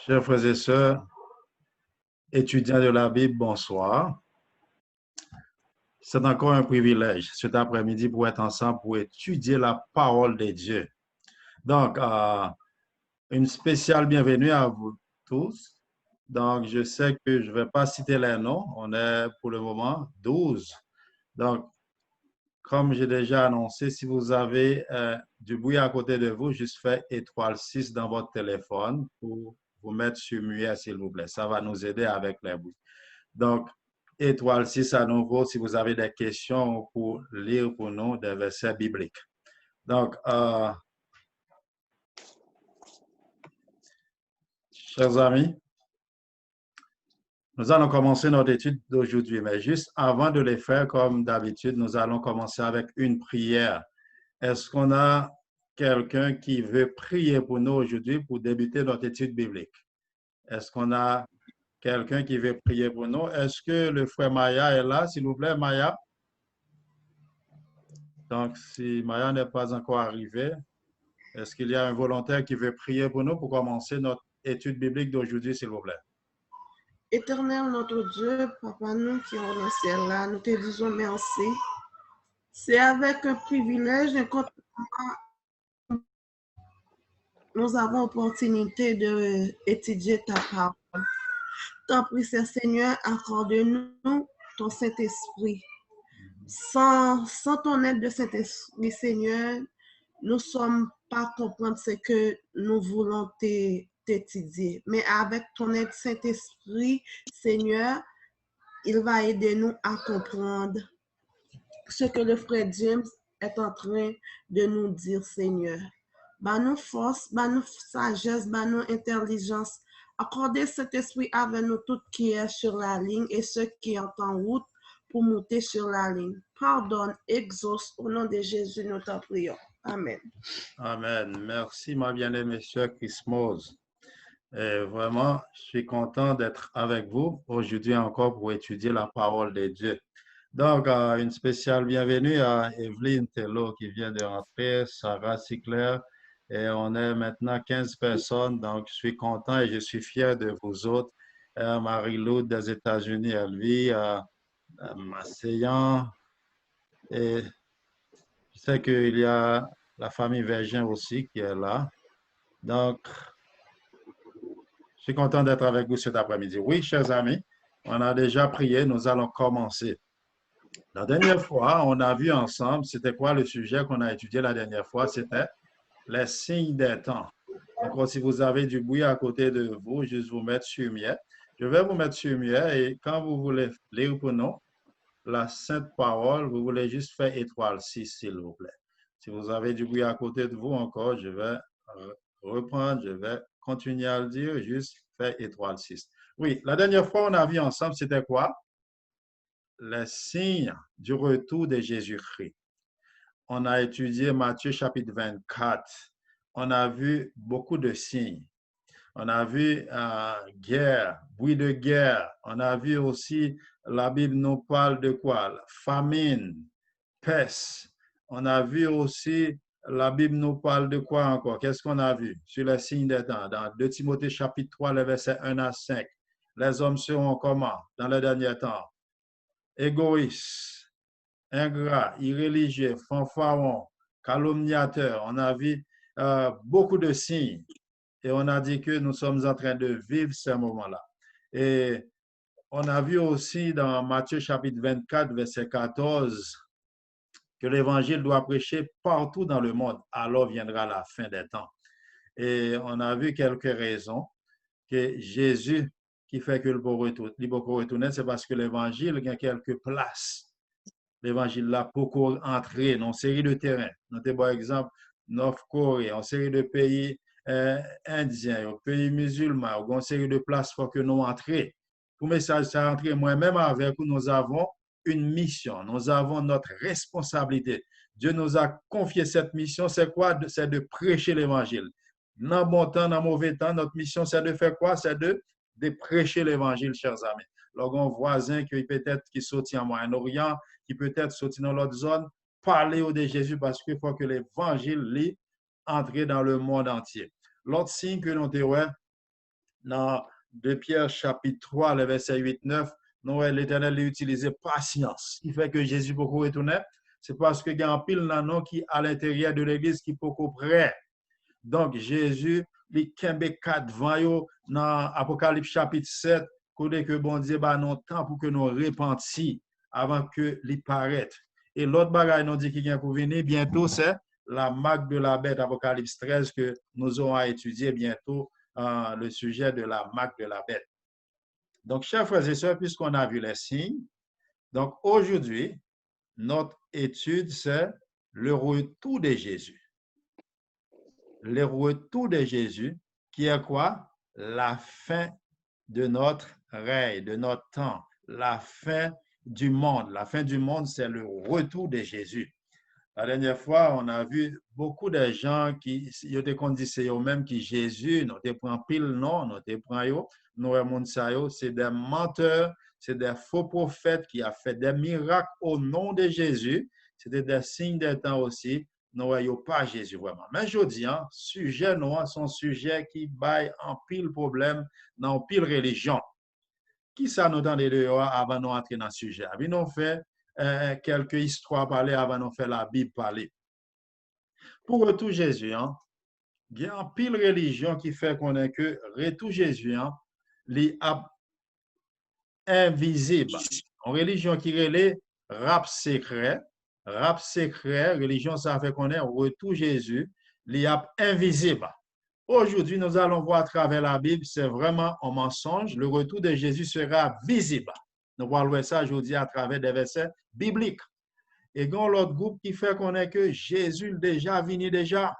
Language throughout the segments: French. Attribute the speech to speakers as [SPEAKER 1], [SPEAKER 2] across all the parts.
[SPEAKER 1] Chers frères et sœurs, étudiants de la Bible, bonsoir. C'est encore un privilège cet après-midi pour être ensemble pour étudier la parole de Dieu. Donc, une spéciale bienvenue à vous tous. Donc, je sais que je ne vais pas citer les noms. On est pour le moment 12. Donc, comme j'ai déjà annoncé, si vous avez du bruit à côté de vous, juste faites étoile 6 dans votre téléphone pour vous mettre sur muet, s'il vous plaît. Ça va nous aider avec les bruits. Donc, étoile 6 à nouveau si vous avez des questions pour lire pour nous des versets bibliques. Donc, chers amis, nous allons commencer notre étude d'aujourd'hui, mais juste avant de les faire comme d'habitude, nous allons commencer avec une prière. Est-ce qu'on a quelqu'un qui veut prier pour nous aujourd'hui pour débuter notre étude biblique? Est-ce qu'on a quelqu'un qui veut prier pour nous? Est-ce que le frère Maya est là, s'il vous plaît, Maya? Donc, si Maya n'est pas encore arrivé, est-ce qu'il y a un volontaire qui veut prier pour nous pour commencer notre étude biblique d'aujourd'hui, s'il vous plaît?
[SPEAKER 2] Éternel notre Dieu, Papa, nous qui sommes dans le ciel là, nous te disons merci. C'est avec un privilège et contentement nous avons l'opportunité d'étudier ta parole. T'en prie, Seigneur, accorde-nous ton Saint-Esprit. Sans ton aide de Saint-Esprit, Seigneur, nous ne sommes pas comprendre ce que nous voulons t'étudier. Mais avec ton aide Saint-Esprit, Seigneur, il va aider nous à comprendre ce que le frère James est en train de nous dire, Seigneur. Bah nous force, bah nous sagesse, bah nous intelligence. Accordez cet esprit avec nous tous qui est sur la ligne et ceux qui sont en route pour monter sur la ligne. Pardonne, exauce, au nom de Jésus, nous t'en prions. Amen.
[SPEAKER 1] Amen. Merci, ma bien-aimée sœur Chrismose. Et vraiment, je suis content d'être avec vous aujourd'hui encore pour étudier la parole de Dieu. Donc, une spéciale bienvenue à Evelyne Tello qui vient de rentrer, Sarah Sicler, et on est maintenant 15 personnes, donc je suis content et je suis fier de vous autres. Marie-Lou des États-Unis, elle vit, Masséyan, et je sais qu'il y a la famille Vergin aussi qui est là. Donc, je suis content d'être avec vous cet après-midi. Oui, chers amis, on a déjà prié, nous allons commencer. La dernière fois, on a vu ensemble, c'était quoi le sujet qu'on a étudié la dernière fois? C'était les signes des temps. Donc, si vous avez du bruit à côté de vous, juste vous mettre sur muet. Je vais vous mettre sur muet et quand vous voulez lire pour nous la sainte parole, vous voulez juste faire étoile 6, s'il vous plaît. Si vous avez du bruit à côté de vous encore, je vais reprendre, je vais continuer à le dire, juste faire étoile 6. Oui, la dernière fois, on a vu ensemble, c'était quoi? Les signes du retour de Jésus-Christ. On a étudié Matthieu chapitre 24. On a vu beaucoup de signes. On a vu guerre, bruit de guerre. On a vu aussi, la Bible nous parle de quoi? Famine, peste. On a vu aussi, la Bible nous parle de quoi encore? Qu'est-ce qu'on a vu sur les signes des temps? Dans 2 Timothée chapitre 3, les versets 1 à 5. Les hommes seront comment dans les derniers temps? Égoïstes, ingrats, irréligieux, fanfarons, calomniateurs. On a vu beaucoup de signes et on a dit que nous sommes en train de vivre ces moments-là. Et on a vu aussi dans Matthieu chapitre 24, verset 14, que l'évangile doit prêcher partout dans le monde, alors viendra la fin des temps. Et on a vu quelques raisons que Jésus qui fait que le peut retourner, c'est parce que l'évangile a quelques places. L'évangile là pour entrer dans une série de terrains. Notez par exemple, Nord-Corée, en série de pays indiens, pays musulmans, ou une série de places pour que nous entrions. Pour message, ça entrer, moi-même avec vous, nous avons une mission, nous avons notre responsabilité. Dieu nous a confié cette mission, c'est quoi? C'est de prêcher l'évangile. Dans bon temps, dans mauvais temps, notre mission, c'est de faire quoi? C'est de prêcher l'évangile, chers amis. Lorsqu'on voisin qui peut-être qui sortit en Moyen-Orient, qui peut-être sorti dans l'autre zone, parler de Jésus parce qu'il faut que l'évangile entre dans le monde entier. L'autre signe que nous avons, dans 2 Pierre chapitre 3, le verset 8-9, nous, l'Éternel a utilisé patience. Ce qui fait que Jésus peut retourner, c'est parce qu'il y a un pile nan qui à l'intérieur de l'église qui peut prêt. Donc, Jésus, il kembe 4 vent dans Apocalypse chapitre 7, côté que bon Dieu ba non temps pour que nous repentis avant que il paraisse. Et l'autre bagaille nous dit qu'il vient pour venir bientôt, c'est la marque de la bête, Apocalypse 13, que nous aurons à étudier bientôt le sujet de la marque de la bête. Donc, chers frères et sœurs, puisqu'on a vu les signes, donc aujourd'hui, notre étude, c'est le retour de Jésus. Le retour de Jésus, qui est quoi? La fin de notre règne, de notre temps, la fin du monde. La fin du monde, c'est le retour de Jésus. La dernière fois, on a vu beaucoup de gens qui disaient eux-mêmes que Jésus, nous te prend pile non, nous te prend yo, c'est des menteurs, c'est des faux prophètes qui ont fait des miracles au nom de Jésus. C'était des signes des temps aussi. Nous ne voyons pas Jésus vraiment. Mais je dis, sujet noir, son sujet qui baille en pile problème dans pile religion. Qui ça nous donne de avant de entrer dans le sujet? Nous fait quelques histoires parler avant de faire la Bible parler. Pour retour Jésus, il y a une pile religion qui fait qu'on est que retour Jésus, il invisible. Une religion qui relève rap secret, religion ça fait qu'on est retour Jésus, il est invisible. Aujourd'hui, nous allons voir à travers la Bible, c'est vraiment un mensonge. Le retour de Jésus sera visible. Nous allons voir ça aujourd'hui à travers des versets bibliques. Et il y a l'autre groupe qui fait qu'on est que Jésus déjà venu déjà.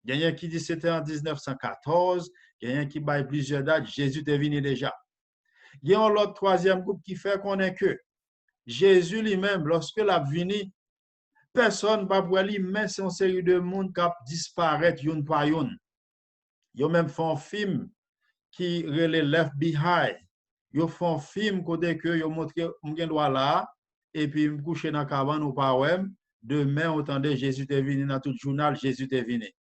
[SPEAKER 1] Il y a un qui dit que c'était en 1914, il y a un qui baille plusieurs dates, Jésus est venu déjà. Il y a l'autre troisième groupe qui fait qu'on est que Jésus lui-même, lorsque l'a venu, personne ne va voir lui, mais c'est une série de monde qui disparaît une par une. Ils ont même fait un film qui relève Left Behind. Ils ont fait un film côté que ils ont montré un doigt là et puis me coucher dans la cabane ou pas ouais. Demain, entendez Jésus est venu dans tout le journal, Jésus est venu.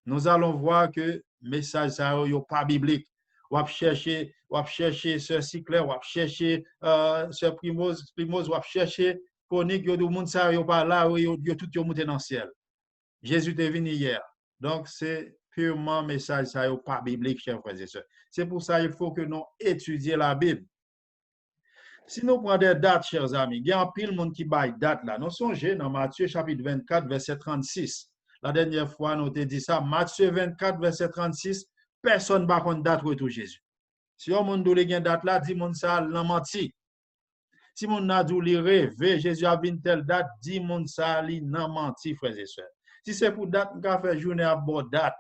[SPEAKER 1] Nous allons voir que le message ça n'est pas biblique. On va chercher ce cycle, on va chercher ce Primoz, on va chercher chronique de monde ça n'est pas là, yo tout monté dans le ciel. Jésus est venu hier. Donc c'est purement message ça n'est pas biblique, chers frères et sœurs. C'est pour ça qu'il faut que nous étudions la Bible. Si nous prenons des dates, chers amis, il y a un pile de monde qui baille date là. Nous songez dans Matthieu chapitre 24, verset 36. La dernière fois, nous avons dit ça. Matthieu 24, verset 36, personne ne va prendre date retour Jésus. Si on monde doit une date là, dit monde ça l'a menti. Si on a dû rêve, Jésus a vu telle date, dit monde ça l'a menti, frères et sœurs. Si c'est pour date, on va faire journée à bonne date.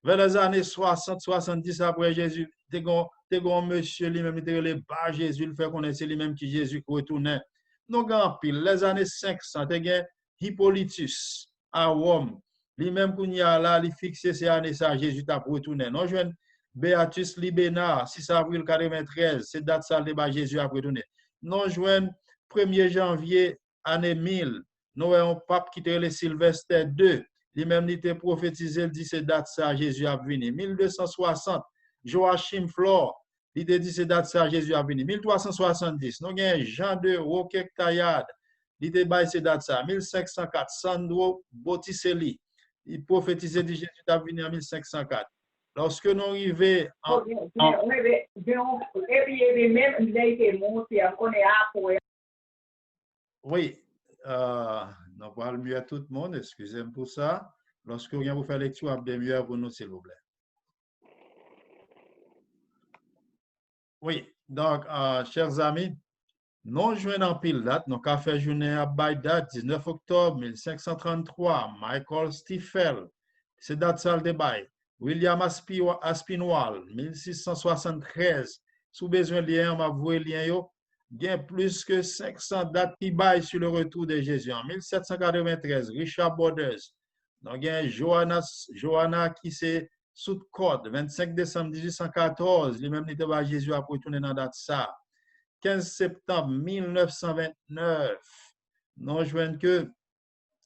[SPEAKER 1] Vers les années 60, 70 après Jésus, t'es un monsieur lui-même, il le bas Jésus, il fait connaître lui-même qui Jésus retournait. Nous avons pile, les années 500, t'es Hippolytus à Rome, lui-même qu'on y a là, il fixé ces années ça, Jésus t'a retourné. Nous jouons Beatus Libena, 6 avril 93, c'est date ça, le Jésus a retourné. Nous jouons 1er janvier, année 1000, nous avons un pape qui était le Sylvestre II. Lui-même, il était prophétisé, il dit c'est date ça, Jésus a venu. 1260, Joachim Flore, il dit c'est date ça, Jésus a venu. 1370, nous avons Jean de Roquette-Taillade, il dit c'est date ça. 1504, Sandro Botticelli, il prophétisait, dit Jésus a venu en 1504. Lorsque nous arrivons en... Oui, nous parlons mieux à tout le monde, excusez-moi pour ça. Lorsque vous faites lecture, vous avez mieux pour nous, s'il vous plaît. Oui, donc, chers amis, nous jouons en pile date, nous avons fait journée à bail date, 19 octobre 1533, Michael Stiefel, c'est date salle de bail. William Aspinwall, 1673, sous besoin de lien, on va vous lien yo. Il y a plus que 500 dates qui baillent sur le retour de Jésus. En 1793, Richard Borders. Donc, il y a Johanna qui c'est sous code, 25 décembre 1814. Lui-même n'était pas Jésus a retourné dans la date ça. 15 septembre 1929. Nous jouons que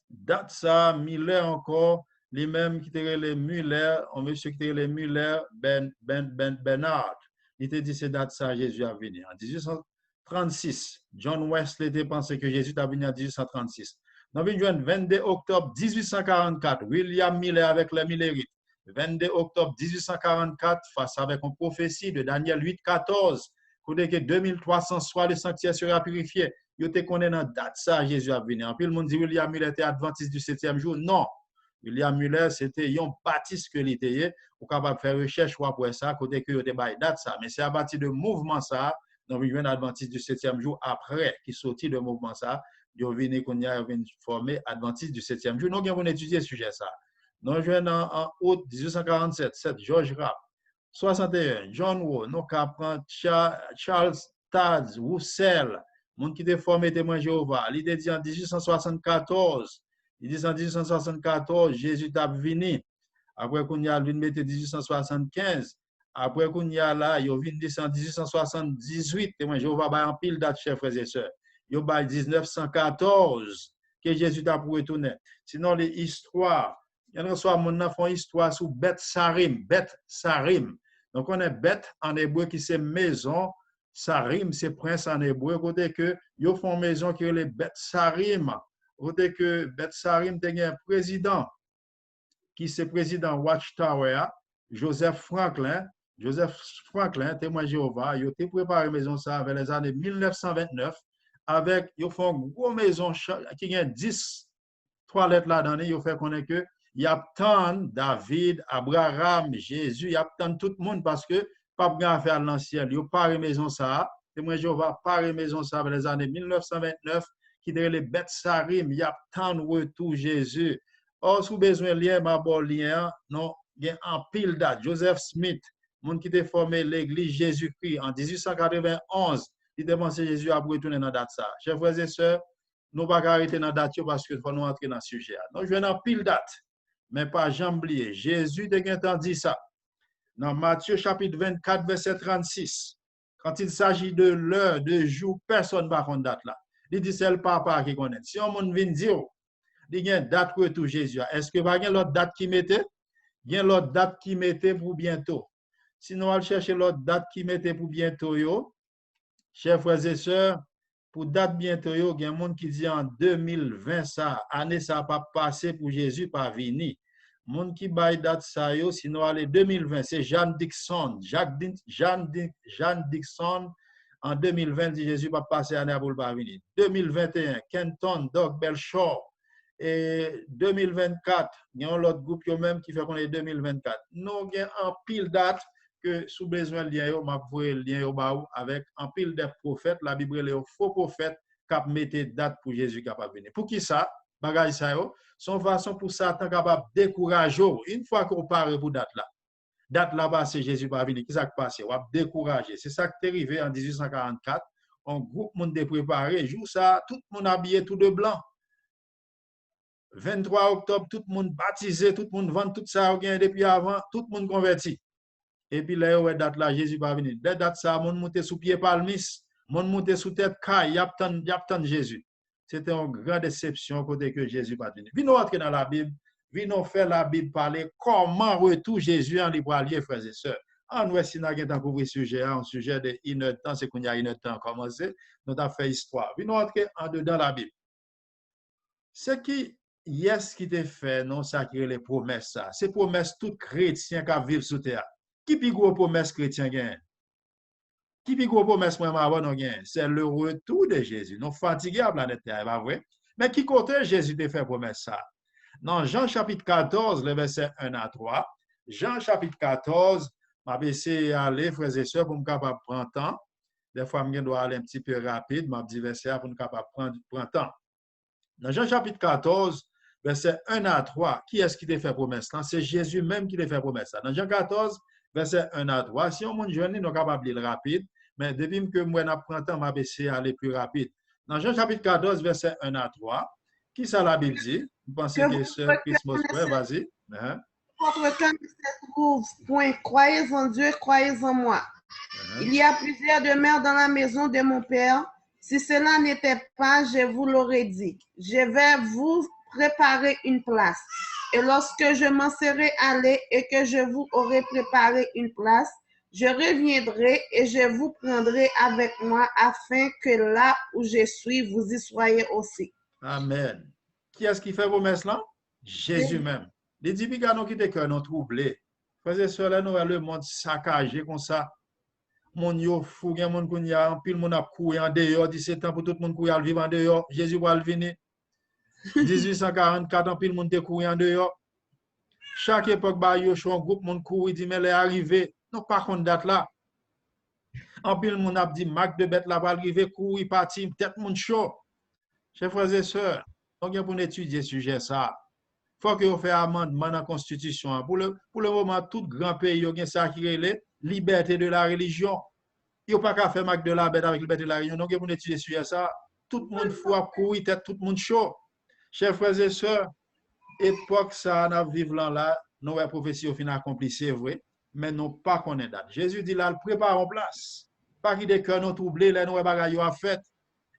[SPEAKER 1] date ça, Miller encore, lui-même qui était les Muller, un monsieur qui était les Muller, Bernard. Il était dit c'est date ça, Jésus a venu. En 1836, John Wesley était pensé que Jésus a venu en 1836. Nous avons le 22 octobre 1844, William Miller avec les Millerites. 22 octobre 1844, face avec une prophétie de Daniel 8, 14, côté que 2300 soirs le sanctuaire sera purifié. Il était connaît dans date ça, Jésus a venu. En plus, le monde dit William Miller était adventiste du 7e jour. Non. William Muller, c'était un baptiste que l'était. Ou capable de faire recherche pour ça, côté que il était date ça. Mais c'est à partir de mouvement ça, donc il y a un adventiste du 7e jour après qui sortit de mouvement ça. Il venu qu'on y a formé adventiste du 7e jour. Nous avons étudié ce sujet ça. Nous avons en août 1847, 7 George Rapp, 61 John Wall, nous avons Charles Tads, Roussel, monde qui était formé témoin Jéhovah. Il était dit en 1874. Il dit en 1874, Jésus est venu. Après qu'on y a venu mettre 1875. Après qu'on y a là, il vient en 1878. Témoin Jéhovah en pile date, chers frères et sœurs. Il y a 1914 que Jésus a pour retourner. Sinon, les histoires, il y en a soit mon font histoire sur Beth Sarim. Beth Sarim. Donc, on est Beth en hébreu qui c'est maison. Sarim, c'est prince en hébreu. Côté que, ils font maison qui est les Beth Sarim. Côté que Beth Sarim a un président qui c'est président Watchtower, Joseph Franklin. Joseph Franklin, témoin Jéhovah, il a préparé maison ça vers les années 1929. Avec, ils font une grosse maison qui a 10 toilettes là-dedans. Ils font connaître que il y a tant David, Abraham, Jésus, il y a tant tout le monde parce que pas de faire l'ancien. Ils ont paré maison ça. Témoin Jéhovah paré maison ça vers les années 1929 qui dirait les Beth Sarim. Il y a tant de retour Jésus. Or, si vous avez besoin de lien, ma bon lien, non, il y a un pile date. Joseph Smith, monde qui a formé l'église Jésus-Christ en 1891. Il demande Jésus a retourner dans date ça. Chers frères et sœurs, nous ne pouvons pas arrêter dans la date parce qu'il faut nous entrer dans le sujet. Donc, je vais dans pile date, mais pas jamais oublier. Jésus a dit ça. Dans Matthieu chapitre 24, verset 36, quand il s'agit de l'heure, de jour, personne ne va faire date là. Il dit c'est le papa qui connaît. Si on vient dire, il y a une date pour tout Jésus. Est-ce que il y a l'autre date qui mettait? Il y a l'autre date qui mettait pour bientôt. Sinon, on va chercher l'autre date qui mettait pour bientôt. Yo. Chers frères et sœurs, pour date bientôt, il y a des gens qui disent en 2020, ça, année ça pas passé pour Jésus, pas venir. Monde qui baille date ça, yo, sinon, allez, 2020, c'est Jeanne Dixon. Jeanne Dixon, en 2020, dit Jésus pas passer année pour pas venir. 2021, Kenton, Doug Belshore. Et 2024, il y a un autre groupe même qui fait qu'on est 2024. Nous avons un pile date que sous besoin de lien, m'a voyé le lien avec un pile de prophètes, la Bible est faux prophètes qui mettent date pour Jésus capable venir. Pour qui ça? Bagay ça yo, son façon pour Satan capable décourager une fois qu'on parle pour date là. Date là-bas c'est Jésus pas venir, qui ça qui passe? On va décourager. C'est ça qui est arrivé en 1844. Un groupe monde de préparé, jour ça, tout le monde habillé tout de blanc. 23 octobre, tout le monde baptisé, tout le monde vend tout ça depuis avant, tout le monde converti. Et puis là, ouais, date là, Jésus va venir. Dès date ça, mon monté sous pied palmis, mon monté sous tête caille, y a tant Jésus. C'était une grande déception côté que Jésus va venir. Venons entrer dans la Bible, venons faire la Bible parler comment retour Jésus en libre allié, frères et sœurs. En nous, si nous avons couvert ce sujet, un sujet de une heure de temps, c'est qu'on y a une heure de temps commencé, nous avons fait histoire. Venons entrer en dedans la Bible. Ce qui yes qui te fait, non, ça qui est les promesses, ça. C'est promesses tout chrétien qui vivent sous terre. Qui plus gros promesse chrétien gagne? Qui plus gros promesse moi avant non gagne? C'est le retour de Jésus. Nous fatigués à la planète Terre, pas vrai? Mais qui côté Jésus te fait promesse ça? Dans Jean chapitre 14, le verset 1 à 3, Jean chapitre 14, je vais essayer d'aller, frères et sœurs, pour me capable de prendre temps. Des fois, je dois aller un petit peu rapide, je dis verset pour me capable de prendre temps. Dans Jean chapitre 14, verset 1 à 3, qui est-ce qui te fait promesse? C'est Jésus même qui te fait promesse. Dans Jean 14, verset 1 à 3, si on monte jeune, nous sommes capables de lire rapide, mais depuis que moi, je prends temps, je vais essayer d'aller plus rapide. Dans Jean chapitre 14, verset 1 à 3, qui ça la Bible dit? Vous pensez que c'est Christmas, vas-y.
[SPEAKER 2] Votre cœur ne se trouve point. Croyez en Dieu, croyez en moi. Il y a plusieurs demeures dans la maison de mon Père. Si cela n'était pas, je vous l'aurais dit. Je vais vous préparer une place. Et lorsque je m'en serai allé et que je vous aurai préparé une place, je reviendrai et je vous prendrai avec moi afin que là où je suis, vous y soyez aussi.
[SPEAKER 1] Amen. Qui est-ce qui fait promesse là? Jésus même. Les dit, puis nous qui te cœur nous troublés. Frères et sœurs, là, nous voyons le monde saccagé comme ça. Mon yo fou, il y a mon qu'on y a, pile mon a couru en dehors, 17 ans pour tout le monde courir vivre en dehors. Jésus va le venir. 1844 ans, pile monde te courir en dehors. Chaque époque, bah, yo, un groupe, mon couru, dit, mais les arrivé. Non, pas contre date là. En pile, mon a dit, Mac de bête là va arriver, courir, partir, peut-être mon chaud. Chers frères et sœurs, donc, pour étudier ce sujet, ça, il faut que vous fassiez amendement dans la Constitution. Pour le moment, tout grand pays, il y a ça qui est la liberté de la religion. Il n'y a pas qu'à faire Mac de la bête avec la liberté de la religion. Donc, pour étudier ce sujet, ça, tout le monde faut courir, tout le monde chaud. Chers frères et sœurs, époque ça, nous vivons là, nous avons prophétie au final accomplie, c'est vrai, mais nous pas qu'on est date. Jésus dit là, prépare en place. Pas qu'il des cœurs nous troublés, là, nous avons bagaille à faire.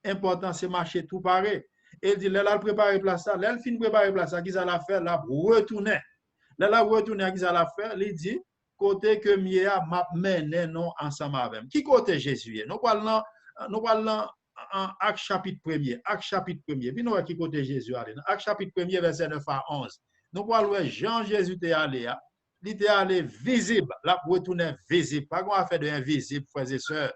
[SPEAKER 1] Important, c'est marcher tout pareil. Et il dit, là, préparer place ça. Là, il finit préparer place ça, qu'ils allait faire, là, retourner. Là, retourner, qu'ils allait faire, il dit, côté que Mia m'a mené, non, ensemble avec. Qui côté Jésus? Nous parlons en Acte chapitre 1er. Acte chapitre 1er. Puis nous voyons qui côté Jésus allé. Acte chapitre 1er, verset 9 à 11. Nous parlons Jean Jésus était allé. Il était allé visible. Là, retourner visible. Pas qu'on a fait de invisible, frères et sœurs.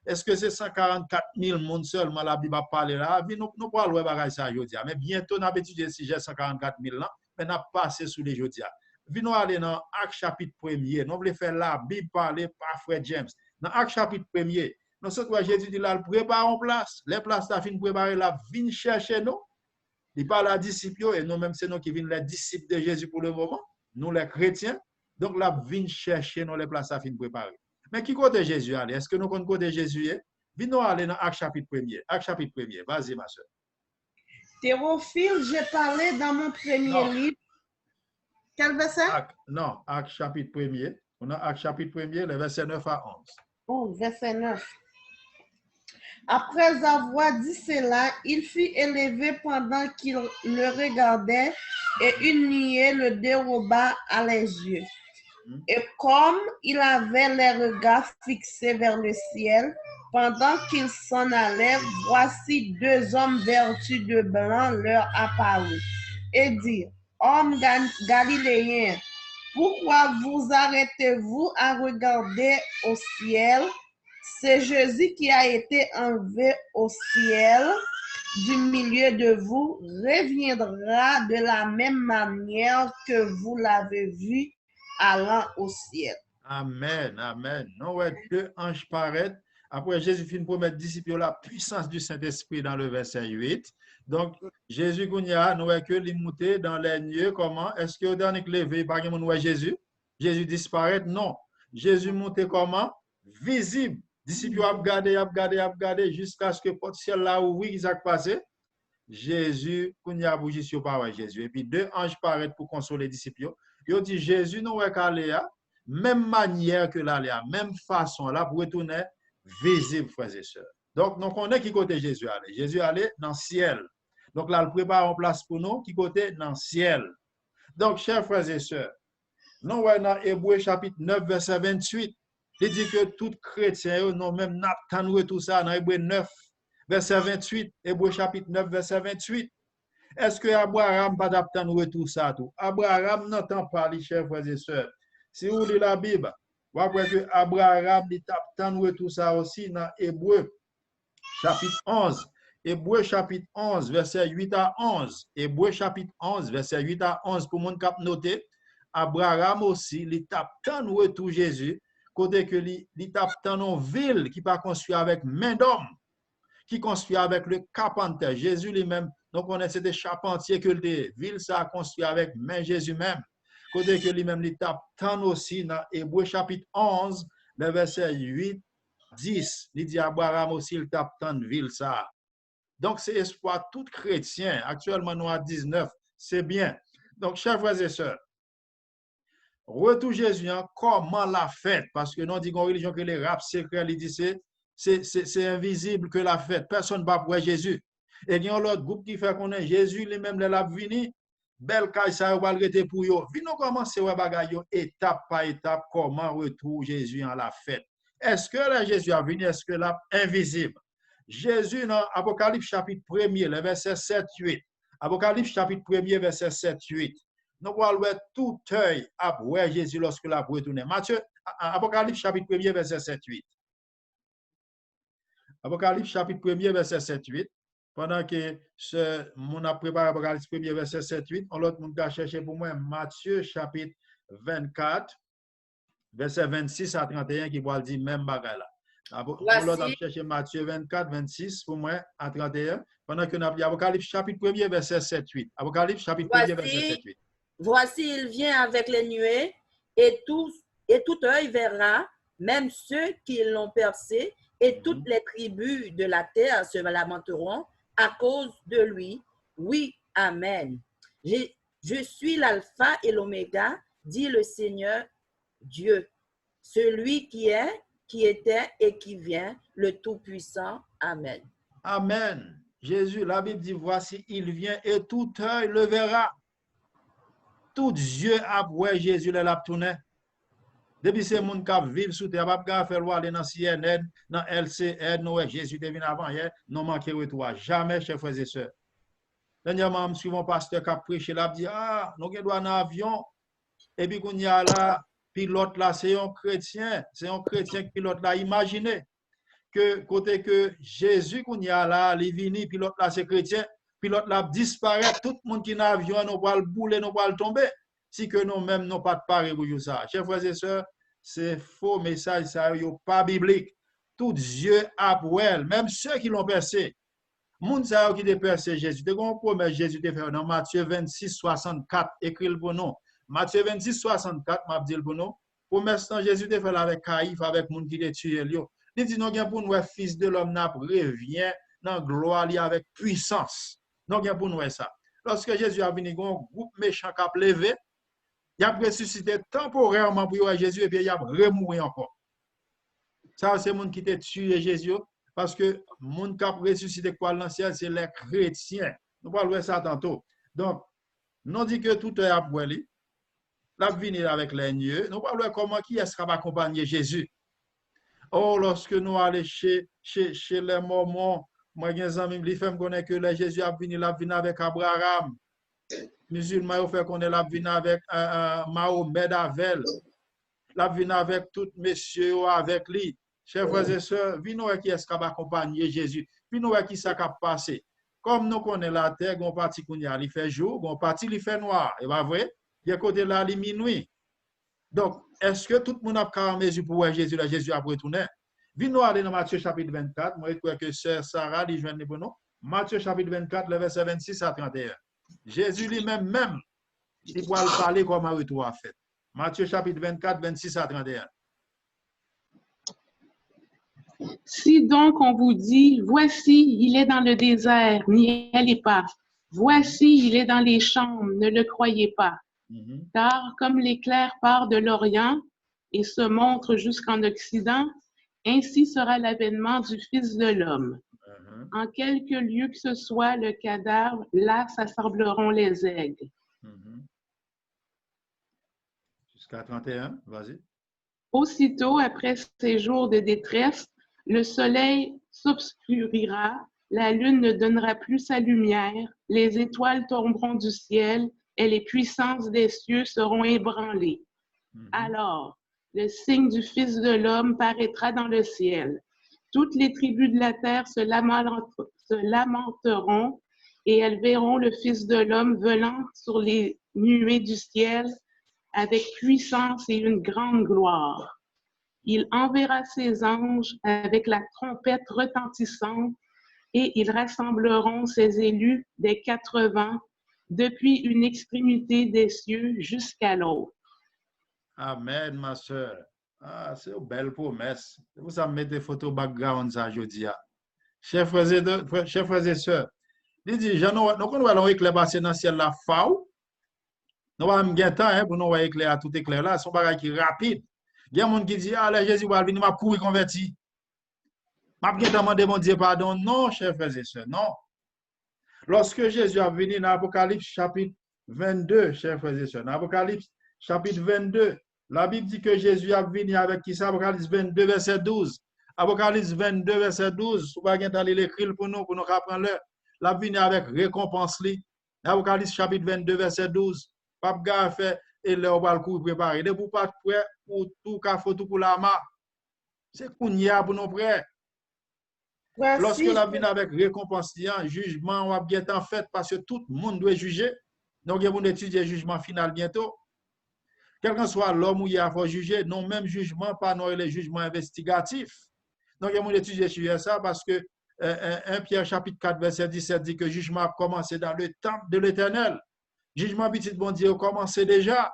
[SPEAKER 1] Est-ce que c'est 144 000 personnes seulement la Bible a parlé là? Nous parlons de bagage ça aujourd'hui. Mais bientôt, nous avons étudié le sujet 144 000 là, mais nous avons passé sous les aujourd'hui. Nous allons dans Acte chapitre 1er. Nous voulons faire la Bible parler par frère James. Dans Acte chapitre 1er, nous sommes Jésus dit là, prépare en place. Les places sont fin préparer là, viens chercher nous. Il parle à disciples et nous-mêmes, c'est nous qui venons les disciples de Jésus pour le moment. Nous les chrétiens. Donc là, viens chercher nous les places sont fin préparer. Mais qui côté Jésus allait? Est-ce que nous connaissons côté Jésus? Venons aller dans Acte chapitre 1er. Acte chapitre 1er. Vas-y, ma soeur.
[SPEAKER 2] Théophile, j'ai parlé dans mon premier livre. Quel verset?
[SPEAKER 1] Non, Acte chapitre 1er. On a Acte chapitre 1er, le verset 9 à 11.
[SPEAKER 2] Oh, verset 9. Après avoir dit cela, il fut élevé pendant qu'il le regardait et une nuée le déroba à les yeux. Et comme il avait les regards fixés vers le ciel, pendant qu'il s'en allait, voici deux hommes vêtus de blanc leur apparurent et dirent, hommes galiléens, pourquoi vous arrêtez-vous à regarder au ciel? C'est Jésus qui a été enlevé au ciel du milieu de vous, reviendra de la même manière que vous l'avez vu allant au ciel.
[SPEAKER 1] Amen, amen. Non, ouais, deux anges paraissent. Après, Jésus finit pour mettre disciples la puissance du Saint-Esprit dans le verset 8. Donc, Jésus, nous voyons que les monté dans les lieux, comment? Est-ce que dans les levé, par exemple, nous voyons Jésus? Jésus disparaît? Non. Jésus monté comment? Visible. Disciples ont regardé jusqu'à ce que le ciel là où oui, ils ont passé. Jésus, qu'on y a bougé sur parole Jésus. Et puis deux anges paraissent pour consoler les disciples. Ils ont dit Jésus, nous allons même manière que l'aléa, même façon là pour retourner visible, frères et sœurs. Donc, nous connaissons qui côté Jésus allait. Jésus allait dans le ciel. Donc là, il prépare en place pour nous qui côté dans le ciel. Donc, chers frères et sœurs, nous voyons dans Hébreux chapitre 9, verset 28. Il dit que tout chrétien, nous même n'attendons tout ça dans Hébreux 9, verset 28. Hébreux chapitre 9, verset 28. Est-ce que Abraham pas d'attendre tout ça tout? Abraham n'entend pas les chers frères et sœurs. Si vous lisez la Bible, vous voyez que Abraham d'attendre tout ça aussi dans Hébreux chapitre 11. Hébreux chapitre 11, verset 8 à 11. Hébreux chapitre 11, verset 8 à 11. Pour mon cap noté, Abraham aussi, il d'attendre tout Jésus, côté que il d'attendre une ville qui pas construite avec main d'homme, qui construit avec le carpentier. Jésus lui-même, donc on est des charpentiers que le ville ça a construit avec main Jésus même. Côté que lui-même, il t'attend aussi dans Hébreux chapitre 11, le verset 8, 10. Il dit Abraham aussi, il t'attend ville ça. Donc, c'est espoir tout chrétien. Actuellement, nous à 19. C'est bien. Donc, chers frères et sœurs, retour Jésus, comment l'a fait? Parce que nous disons qu'en religion que les rap secrets, il dit c'est invisible que la fête. Personne ne va voir Jésus. Et il y a l'autre groupe qui fait qu'on est Jésus, lui-même, l'a venu. bel kay sa yo rete pour yo. Vi nous commencer ouais bagay yo étape par étape comment retrouver Jésus en la fête. Est-ce que là Jésus a venu, est-ce que là invisible? Jésus dans Apocalypse chapitre 1er, le verset 7-8. Apocalypse chapitre 1er, verset 7-8. Nous voyons tout œil à voir Jésus lorsque la retourne. Matthieu, Apocalypse chapitre 1er, verset 7-8. Apocalypse chapitre 1er, verset 7-8. Pendant que mon a préparé Apocalypse 1er, verset 7-8, on l'autre monde a cherché pour moi Matthieu chapitre 24, verset 26 à 31 qui va dire même bagay là. On l'autre a cherché Matthieu 24, 26 pour moi à 31. Pendant que nous avons Apocalypse chapitre 1er, verset 7-8. Apocalypse chapitre 1er, verset 7-8.
[SPEAKER 3] Voici, il vient avec les nuées et tout œil verra, même ceux qui l'ont percé, et toutes les tribus de la terre se lamenteront à cause de lui. Oui, amen. Je suis l'alpha et l'oméga, dit le Seigneur Dieu, celui qui est, qui était et qui vient, le Tout-Puissant. Amen.
[SPEAKER 1] Amen. Jésus, la Bible dit, voici, il vient et tout œil le verra. Tout yeux a voir Jésus l'a tourné. Depuis ces gens qui vivent sous terre, pas faire aller dans CNN, dans LCN, non, Jésus devine avant hier, non manquer retour. Jamais, chers frères et sœurs. Dernièrement, je suis mon pasteur qui a prêché là, dit, ah, nous avons un avion, et puis qu'on y a là, pilote là, c'est un chrétien qui pilote là. Imaginez que côté que Jésus qu'on y a là, il vient, pilote là, c'est chrétien, pilote là disparaît, tout le monde qui est dans l'avion, nous va le bouler, nous va le tomber. Si que nous-mêmes, nous pas de pareil pour ça. Chers frères et sœurs, c'est faux message, ça n'est pas biblique. Tout Dieu a pour elle, même ceux qui l'ont percé. Moun sa qui ont percé Jésus. De qu'on promet Jésus de faire dans Matthieu 26, 64, écrit le bon nom. Matthieu 26, 64, m'a dit le bon nom. Pour l'instant, Jésus de faire avec Caïphe, avec moun qui l'a tué. Il dit, non, pour nous, fils de l'homme, n'a revient dans gloire avec puissance. Non, pour nous, ça. Lorsque Jésus a venu, un groupe méchant qui a levé, il a ressuscité temporairement pour Jésus et puis il a remouru encore. Ça, c'est le monde qui t'a tué Jésus parce que le monde qui a ressuscité pour l'ancien, c'est les chrétiens. Nous parlons de ça tantôt. Donc, nous dit que tout est à brûler. La venir avec les nieux. Nous parlons de comment qui est-ce qui va accompagner Jésus. Oh, lorsque nous allons chez les Mormons, moi, j'ai des amis qui font connaître que Jésus a venu avec Abraham. Musulmans ont fait qu'on est là venu avec Mahomet Avel. Là venu avec tout messieurs avec lui. Chers frères et sœurs, venez qui est-ce qui va accompagner Jésus. Venez qui ça va passer. Comme nous connaissons la terre, on parti qu'on y a, il fait jour, on parti il fait noir. Et pas vrai? Il y a côté là, il minuit. Donc, est-ce que tout le monde a qu'à mesure pour voir Jésus, là, Jésus a retourné? Venez aller dans Matthieu chapitre 24. Moi, je crois que sœur Sarah, il joint pour nous. Matthieu chapitre 24, le verset 26 à 31. Jésus lui-même, il pourra parler comme un retour à fait. Matthieu chapitre 24, 26 à 31.
[SPEAKER 4] Si donc on vous dit, voici, il est dans le désert, n'y allez pas. Voici, il est dans les chambres, ne le croyez pas. Car comme l'éclair part de l'Orient et se montre jusqu'en Occident, ainsi sera l'avènement du Fils de l'homme. En quelque lieu que ce soit le cadavre, là s'assembleront les aigles.
[SPEAKER 1] Jusqu'à 31, vas-y.
[SPEAKER 4] Aussitôt, après ces jours de détresse, le soleil s'obscurira, la lune ne donnera plus sa lumière, les étoiles tomberont du ciel et les puissances des cieux seront ébranlées. Alors, le signe du Fils de l'homme paraîtra dans le ciel. Toutes les tribus de la terre se lamenteront et elles verront le Fils de l'homme venant sur les nuées du ciel avec puissance et une grande gloire. Il enverra ses anges avec la trompette retentissante et ils rassembleront ses élus des 4 vents depuis une extrémité des cieux jusqu'à l'autre.
[SPEAKER 1] Amen, ma soeur. Ah, c'est une belle promesse. Vous savez mettre des photos background ça aujourd'hui. Chers frères et sœurs, il dit, nous allons éclairer passer dans le ciel la fao. Nous allons avoir un temps pour nous éclairer tout éclair là. C'est un bagage qui est rapide. Il y a des gens qui disent, ah, Jésus va venir, m'a courir converti. M'a bien demandé mon Dieu pardon. Non, chers frères et sœurs, non. Lorsque Jésus a venu dans l'Apocalypse chapitre 22, chers frères et sœurs. Dans Apocalypse, chapitre 22, la Bible dit que Jésus a venu avec qui ça? Apocalypse 22, verset 12. Apocalypse 22, verset 12. Vous pouvez aller l'écrire pour nous apprendre le. La venu avec récompense. Apocalypse chapitre 22, verset 12. Pape Gars fait et là, on va le coup préparer. Ne vous pas prêt pour tout café, tout pour la main. C'est qu'on y a pour nous prêts. Lorsque la vie avec récompense, jugement va bien en fait parce que tout le monde doit juger. Donc, il y a un étudier le jugement final bientôt. Quel que soit l'homme où il y a faut juger, non même jugement, pas non les jugements investigatifs. Donc, il y a un étudier sur ça parce que 1 Pierre chapitre 4, verset 17 dit que le jugement a commencé dans le temple de l'Éternel. Jugement petit bon Dieu a commencé déjà.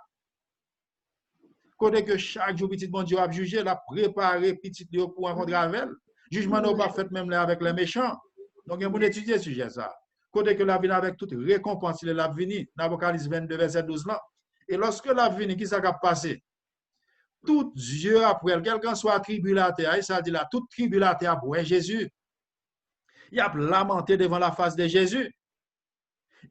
[SPEAKER 1] Côté que chaque jour petit bon Dieu a jugé, il a préparé petit Dieu pour rencontrer avec elle. Jugement n'a pas fait même là avec les méchants. Donc, il y a un étudier ce sujet ça. Côté que la vie avec toute récompense, il est la venue. Dans Apocalypse 22, verset 12 là. Et lorsque la vie, qui s'est passé? Tout Dieu après elle, quel qu'en soit tribulateur, ça dit là, toute tribulateur pour Jésus. Il a lamenté devant la face de Jésus.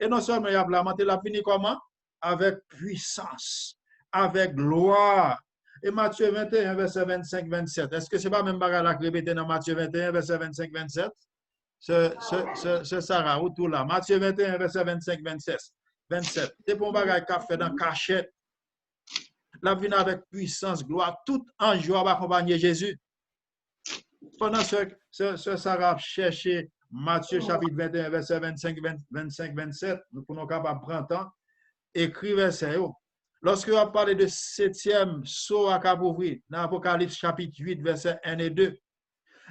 [SPEAKER 1] Et non seulement il a lamenté, il a fini comment? Avec puissance, avec gloire. Et Matthieu 21, verset 25-27. Est-ce que ce n'est pas même bagarre la répété dans Matthieu 21, verset 25-27? C'est Sarah, ou tout là. Matthieu 21, verset 25-27. C'est pour bagarre qu'a fait dans cachette. La vie avec puissance, gloire, tout ange va accompagner Jésus. Pendant ce Sarah cherché Matthieu chapitre 21, verset 25-27, nous pouvons capable prendre temps, écrire verset. Lorsque on parle de 7e saut à Cabouvri, dans Apocalypse chapitre 8, verset 1 et 2.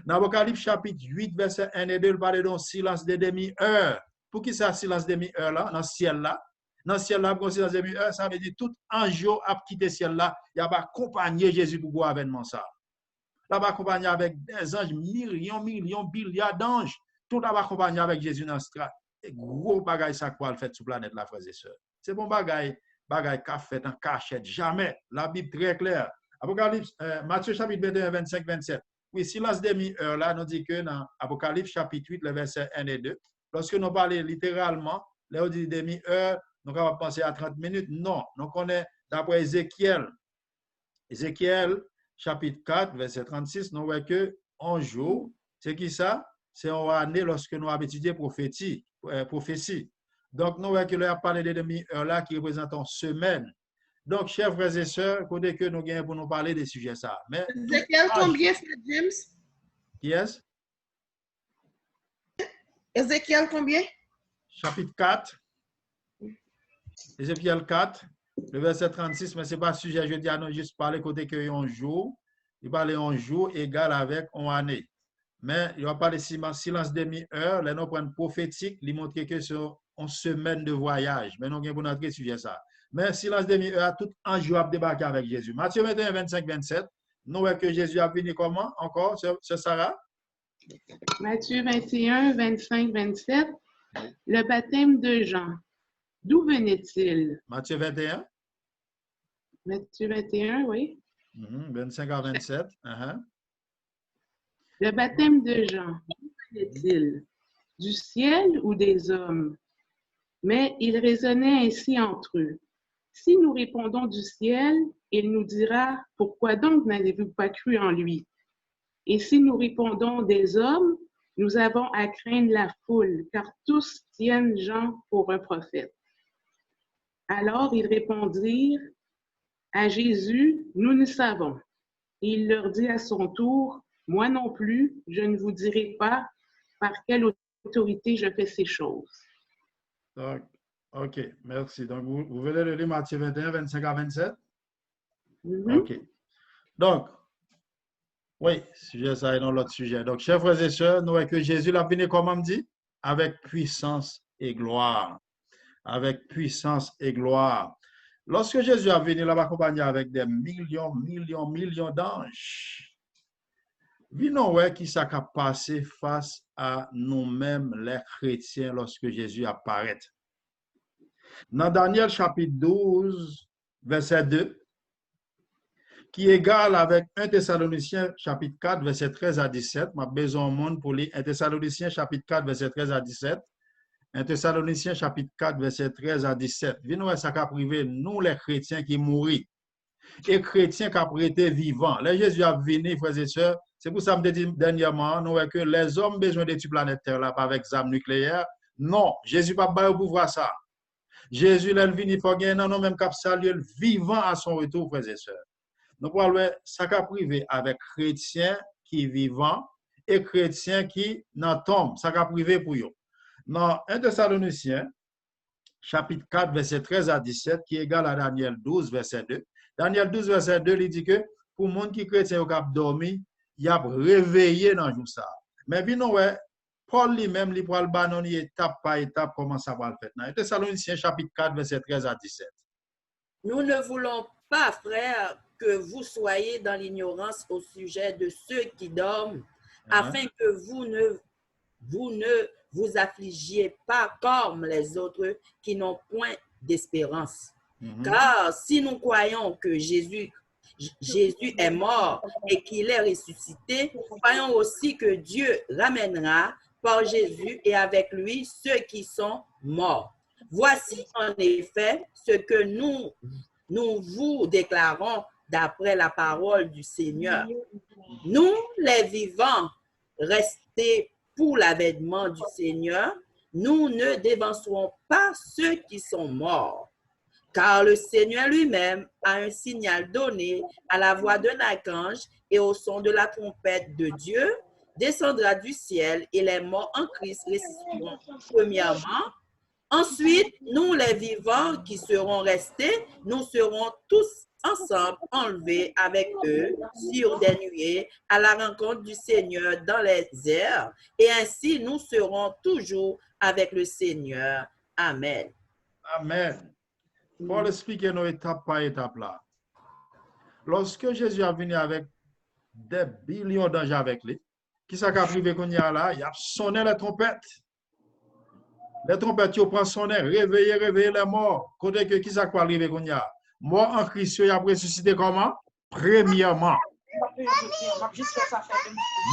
[SPEAKER 1] Dans Apocalypse chapitre 8, verset 1 et 2, il parle d'un silence de demi-heure. Pour qui ça, silence de demi-heure là, dans le ciel là? Dans le ciel là, pour silence de demi-heure, ça veut dire tout ange a quitté le ciel là, il a accompagné Jésus pour voir avènement ça. Il a accompagné avec des anges, millions, milliards d'anges. Tout a accompagné avec Jésus dans ce strat. Et gros bagaille ça quoi le fait sur la planète, la frères et sœurs. C'est bon bagaille qu'a fait en cachette, jamais. La Bible très claire. Apocalypse, Matthieu chapitre 21, 25-27. Oui, silence demi-heure là, nous dit que dans Apocalypse chapitre 8, le verset 1 et 2, lorsque nous parlons littéralement, là on dit demi-heure, nous allons penser à 30 minutes. Non, nous connaissons d'après Ézéchiel. Ézéchiel chapitre 4, verset 36, nous voyons que un jour, c'est qui ça? C'est une année lorsque nous avons étudié prophétie. Donc, nous voyons que là, parlé de demi-heure là qui représente une semaine. Donc, chers frères et sœurs, côté que nous gagnons pour nous parler des sujets ça. Mais
[SPEAKER 2] Ézéchiel combien, James?
[SPEAKER 1] Qui est-ce?
[SPEAKER 2] Ézéchiel combien?
[SPEAKER 1] Chapitre 4. Ézéchiel 4, le verset 36, mais ce n'est pas sujet, je dis à nous juste parler côté que un jour, il parle un jour égal avec une année. Mais il va parler de silence demi-heure, là nous prenons prophétique, il montre que c'est une semaine de voyage. Mais nous avons notre sujet ça. Mais silence demi-heure, tout un jour a débarqué avec Jésus. Matthieu 21, 25-27, nous voyons que Jésus a venu comment encore, c'est Sarah?
[SPEAKER 4] Matthieu 21, 25-27, le baptême de Jean. D'où venait-il?
[SPEAKER 1] Matthieu 21.
[SPEAKER 4] Matthieu 21, oui.
[SPEAKER 1] 25 à 27.
[SPEAKER 4] Le baptême de Jean, d'où venait-il? Du ciel ou des hommes? Mais ils raisonnaient ainsi entre eux. Si nous répondons du ciel, il nous dira, pourquoi donc n'avez-vous pas cru en lui? Et si nous répondons des hommes, nous avons à craindre la foule, car tous tiennent Jean pour un prophète. Alors ils répondirent à Jésus, nous ne savons. Et il leur dit à son tour, moi non plus, je ne vous dirai pas par quelle autorité je fais ces choses.
[SPEAKER 1] Donc, OK, merci. Donc, vous venez de lire Matthieu 21, 25 à 27? OK. Donc, oui, sujet ça est dans l'autre sujet. Donc, chers frères et sœurs, nous voyons que Jésus l'a venu, comme on dit, avec puissance et gloire. Avec puissance et gloire. Lorsque Jésus a venu, il l'a accompagné avec des millions d'anges. Venons voir qui ça a passé face à nous-mêmes, les chrétiens, lorsque Jésus apparaît. Dans Daniel chapitre 12, verset 2, qui est égal avec 1 Thessaloniciens chapitre 4, verset 13 à 17. Je besoin de monde pour lire 1 Thessaloniciens chapitre 4, verset 13 à 17. 1 Thessaloniciens chapitre 4, verset 13 à 17. Venez ça qu'a privé nous les chrétiens qui mourent et chrétiens qui ont été vivants. Là, Jésus a venu, frères et sœurs. C'est pour ça que je dis dernièrement, nous voyons que les hommes ont besoin d'études planétaires là, pas avec armes nucléaires. Non, Jésus n'a pas pour voir ça. Jésus, là, il vient, il faut gagner, non, même cap saluer vivant à son retour, frères et sœurs. Nous parlons ça qu'a privé avec chrétiens qui vivants et chrétiens qui n'en tombent. Ça qu'a privé pour eux. Dans 1 Thessaloniciens, chapitre 4, verset 13 à 17, qui est égal à Daniel 12, verset 2. Daniel 12, verset 2, il dit que pour les gens qui chrétien au cap dormi, il a réveillé dans le jour ça. Mais bien, ouais, Paul lui-même, il prend le banon étape par étape, comment ça va le faire. Dans 1 Thessaloniciens, chapitre 4, verset 13 à 17.
[SPEAKER 3] Nous ne voulons pas, frères, que vous soyez dans l'ignorance au sujet de ceux qui dorment, afin que vous ne vous affligiez pas comme les autres qui n'ont point d'espérance. Car si nous croyons que Jésus est mort et qu'il est ressuscité, croyons aussi que Dieu ramènera par Jésus et avec lui ceux qui sont morts. Voici en effet ce que nous vous déclarons d'après la parole du Seigneur. Nous, les vivants, restés pour l'avènement du Seigneur, nous ne dévancerons pas ceux qui sont morts. Car le Seigneur lui-même a un signal donné à la voix d'un archange et au son de la trompette de Dieu, descendra du ciel et les morts en Christ ressusciteront premièrement. Ensuite, nous les vivants qui serons restés, nous serons tous ensemble enlevés avec eux sur des nuées à la rencontre du Seigneur dans les airs, et ainsi nous serons toujours avec le Seigneur. Amen.
[SPEAKER 1] Amen. Paul explique nos étape par étape là. Lorsque Jésus est venu avec des billions d'anges avec lui, qui s'est privé qu'on y a là, il a sonné la trompette. Les trompettes, ils prennent sonner, réveiller les morts. Côté que qui s'est arrivé qu'on y a? Mort en Christ, il a ressuscité comment? Premièrement.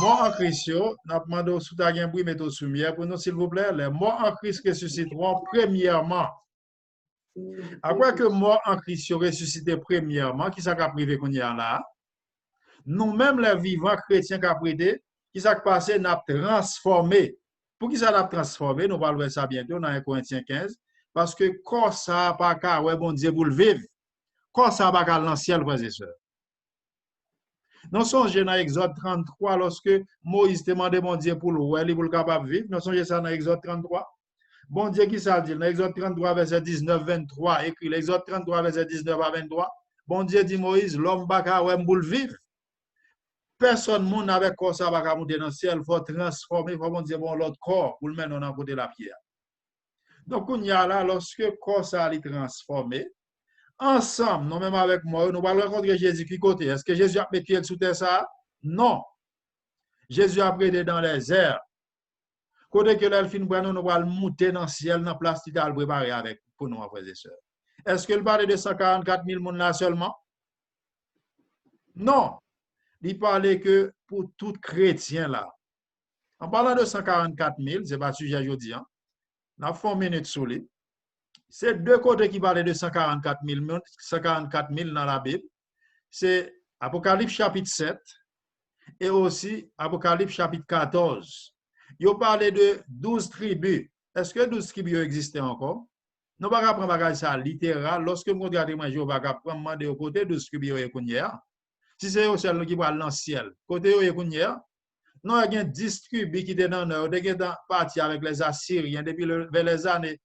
[SPEAKER 1] Mort en Christ, nous avons demandé sous ta gain bruit, mettez sous lumière pour nous, s'il vous plaît. Les morts en Christ ressusciteront premièrement. Après que mort en Christ ressuscité premièrement, qui s'est privé qu'on y a là? Nous-mêmes, les vivants chrétiens qui ont prêté, qui s'est passé, nous avons transformé. Pour qui ça l'a transformé, nous parlerons de ça bientôt dans 1 Corinthiens 15, parce que quand ça n'a pas qu'à, ouais, bon Dieu, pour le vivre, quand ça n'a pas qu'à l'ancien, frères et sœurs. Nous songez dans Exode 33, lorsque Moïse demandait bon Dieu pour le capable de vivre, nous songez ça dans Exode 33. Bon Dieu, qui ça dit? Dans Exode 33, verset 19, 23, écrit l'Exode 33, verset 19 à 23. Bon Dieu dit Moïse, l'homme n'a pas qu'à, pour le vivre. Personne monde avec corps ça va monter dans le ciel, il faut transformer, il faut dire bon l'autre corps pour le mettre dans côté la pierre. Donc on y a là lorsque corps ça est transformé ensemble, non même avec moi, nous allons rencontrer Jésus qui côté. Est-ce que Jésus a mis pied sous terre ça? Non. Jésus a prêté dans les airs. Côté que l'elfine prend nous allons monter dans le ciel dans place qui a préparé avec pour nous frères et sœurs. Est-ce que le parle de 144 000 monde là seulement? Non. Il parlait que pour tout chrétien là. En parlant de 144 000, ce n'est pas le sujet aujourd'hui. On a fait une minute sur lui. C'est deux côtés qui parlaient de 144 000 dans la Bible. C'est Apocalypse chapitre 7 et aussi Apocalypse chapitre 14. Il parlait de 12 tribus. Est-ce que 12 tribus existaient encore? Nous ne pouvons pas prendre ça littéral. Lorsque nous regardons, je vais prendre de côté 12 tribus hier. Si c'est au ciel qui parle dans le ciel, côté où il y a, nous avons 10 tribus qui étaient dans le nord, qui étaient partis avec les Assyriens depuis vers les années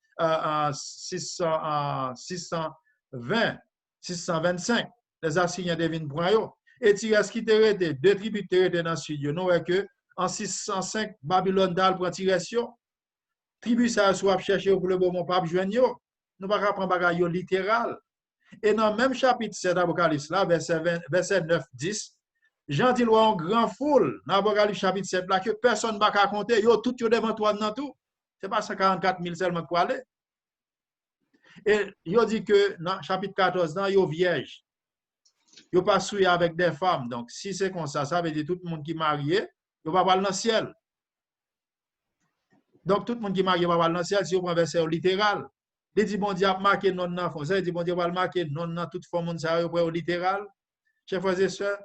[SPEAKER 1] 620, 625. Les Assyriens deviennent pour eux. Et il reste qui étaient restés, deux tribus qui étaient restés dans le sud. Nous voyons que en 605, Babylone d'Al prend direction. Tribu ça soit chercher pour le bon pape joignent. Nous ne pouvons pas prendre bagaille littéral. Et dans le même chapitre 7 d'Apocalypse, là, verset 9-10, Jean dit en grand foule, dans l'Apocalypse chapitre 7, là, que personne ne va compter, yo tout devant toi dans tout. Ce n'est pas 144 000 seulement pour aller. Et il dit que dans le chapitre 14, il y a vierge. Il n'y a pas souillé avec des femmes. Donc, si c'est comme ça veut dire tout le monde qui est marié, il va pas dans le ciel. Donc, tout le monde qui marque va dans le ciel, si on prend verset littéral, il dit, bon Dieu a marqué non dans fond. Ça, il dit, bon Dieu va marquer non dans toute forme, ça au littéral. Chers frères et sœurs,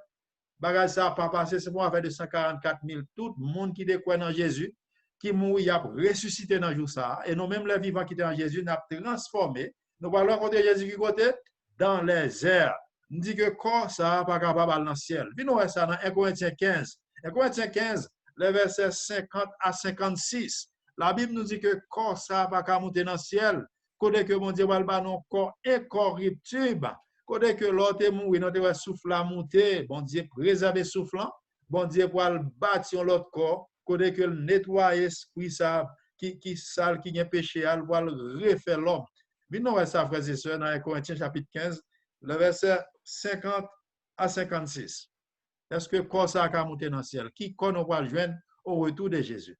[SPEAKER 1] bagage ça n'a pas passé, c'est pour affaire de 144 000. Tout le monde qui croit dans Jésus, qui mourit, a ressuscité dans le jour ça. Et nous, même les vivants qui étaient en Jésus, nous avons transformé. Nous parlons contre Jésus qui côté dans les airs. Nous dit que corps, ça n'a pas capable dans le ciel. Puis nous, ça dans 1 Corinthiens 15. 1 Corinthiens 15, les versets 50 à 56. La Bible nous dit que corps, ça n'a pas capable monter dans le ciel. Côté que mon Dieu va le non corps incorruptible. Côté que l'autre est mort, notre souffle à monter. Bon Dieu préserver soufflant. Bon Dieu pour le bâtir l'autre corps. Côté que le nettoyer esprit ça qui sale, qui est péché, al pour le refaire l'homme. Mais nous, ça, frères et sœurs, dans 1 Corinthiens chapitre 15, le verset 50 à 56. Est-ce que corps ça a monté dans le ciel? Qui qu'on va le joindre au retour de Jésus?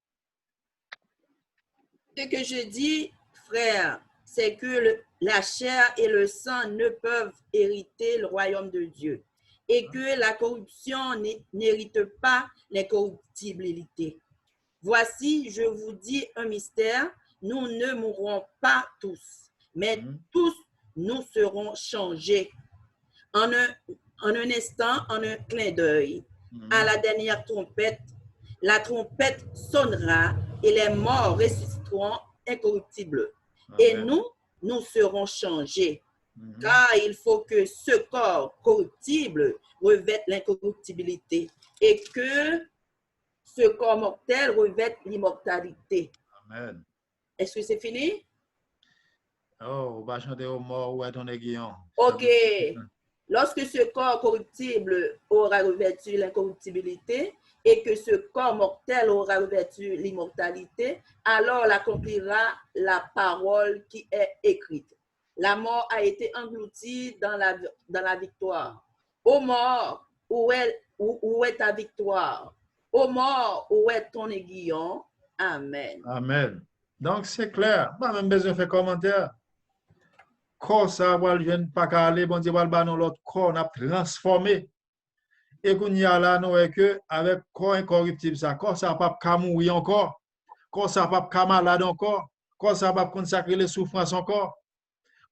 [SPEAKER 3] Ce que je dis, frère, c'est que la chair et le sang ne peuvent hériter le royaume de Dieu et que la corruption n'hérite pas l'incorruptibilité. Voici, je vous dis un mystère, nous ne mourrons pas tous, mais tous nous serons changés en un instant, en un clin d'œil. À la dernière trompette, la trompette sonnera et les morts ressusciteront incorruptibles. Et nous serons changés. Car il faut que ce corps corruptible revête l'incorruptibilité et que ce corps mortel revête l'immortalité.
[SPEAKER 1] Amen.
[SPEAKER 3] Est-ce que c'est fini?
[SPEAKER 1] Oh, on va chanter au mort ou à ton aiguillon.
[SPEAKER 3] Ok. Lorsque ce corps corruptible aura revêtu l'incorruptibilité et que ce corps mortel aura revêtu l'immortalité, alors l'accomplira la parole qui est écrite. La mort a été engloutie dans la victoire. Ô mort, où est ta victoire? Ô mort, où est ton aiguillon? Amen.
[SPEAKER 1] Amen. Donc, c'est clair. Pas même besoin de faire commentaire. Corps, ça va le jeune pas qu'à aller, bon Dieu, va le bas dans l'autre corps, on a transformé. Et qu'on y a là, nous, que avec corps incorruptible, ça, corps, ça va pas mourir encore. Corps, ça va pas malade encore. Corps, ça va consacrer les souffrances encore.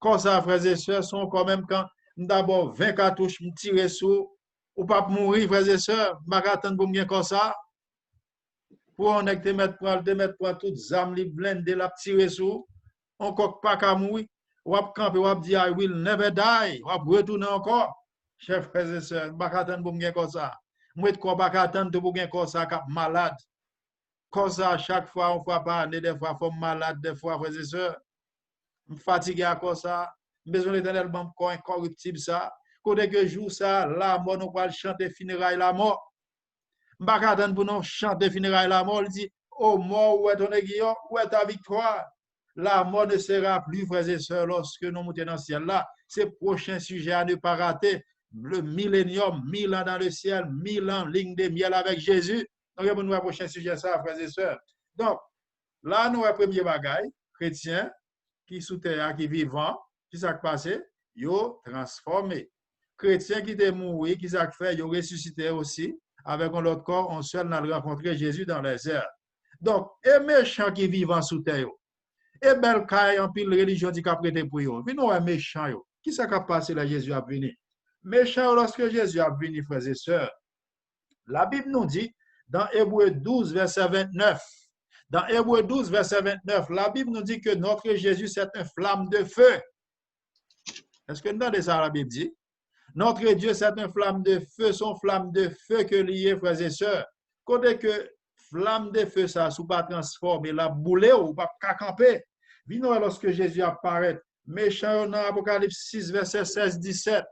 [SPEAKER 1] Corps, ça, frères et sœurs, sont quand même quand d'abord 20 cartouches, me tirer sous, ou pas mourir, frères et sœurs, je vais attendre pour me dire comme ça. Pour on est te mettre pour toutes les âmes libres, blindées, la tirer sous, on ne pas qu'à mourir. Ou ap camper, ou ap di, I will never die. Ou ap retourner encore. Chers frères et sœurs, bak attendre pour me comme ça. Moi, quoi bak attendre pour me comme ça, cap malade. Comme ça, chaque fois, on fois pas année, des fois, faut malade, des fois, frères et sœurs. Je suis fatigué à cause ça. Besoin d'éternel, bon, corps incorruptible ça. Côté que jour ça, la mort, nous pas chanter funérailles la mort. Bak attendre pour nous chanter funérailles la mort. Il dit, oh mort, où est ton aiguillon, où est ta victoire? La mort ne sera plus, frères et sœurs, lorsque nous montons dans le ciel là. C'est le prochain sujet à ne pas rater. Le millénium, 1000 ans dans le ciel, 1000 ans, ligne de miel avec Jésus. Donc, nous avons le prochain sujet, ça, frères et sœurs. Donc, là, nous avons le premier bagage, chrétien, qui sous terre, qui vivant, qui s'est passé, ils ont transformé. Chrétien qui est mort, qui s'est fait, ils ont ressuscité aussi, avec un corps, on seul a rencontré Jésus dans les airs. Donc, et méchants qui vivent sous terre, et bel caille en pile religion qui a prêté pour eux. Mais nous, méchants, yo. Qui ça a passé là, Jésus a venu? Méchants, lorsque Jésus a venu, frères et sœurs. La Bible nous dit, dans Hébreux 12, verset 29, dans Hébreux 12, verset 29, la Bible nous dit que notre Jésus, c'est une flamme de feu. Est-ce que nous avons ça, la Bible dit? Notre Dieu, c'est une flamme de feu, son flamme de feu que lié, frères et sœurs. Côté que flamme de feu, ça, sous pas transformer, la boule ou pas camper. Vino lorsque Jésus apparaît, méchant dans Apocalypse 6, verset 16-17.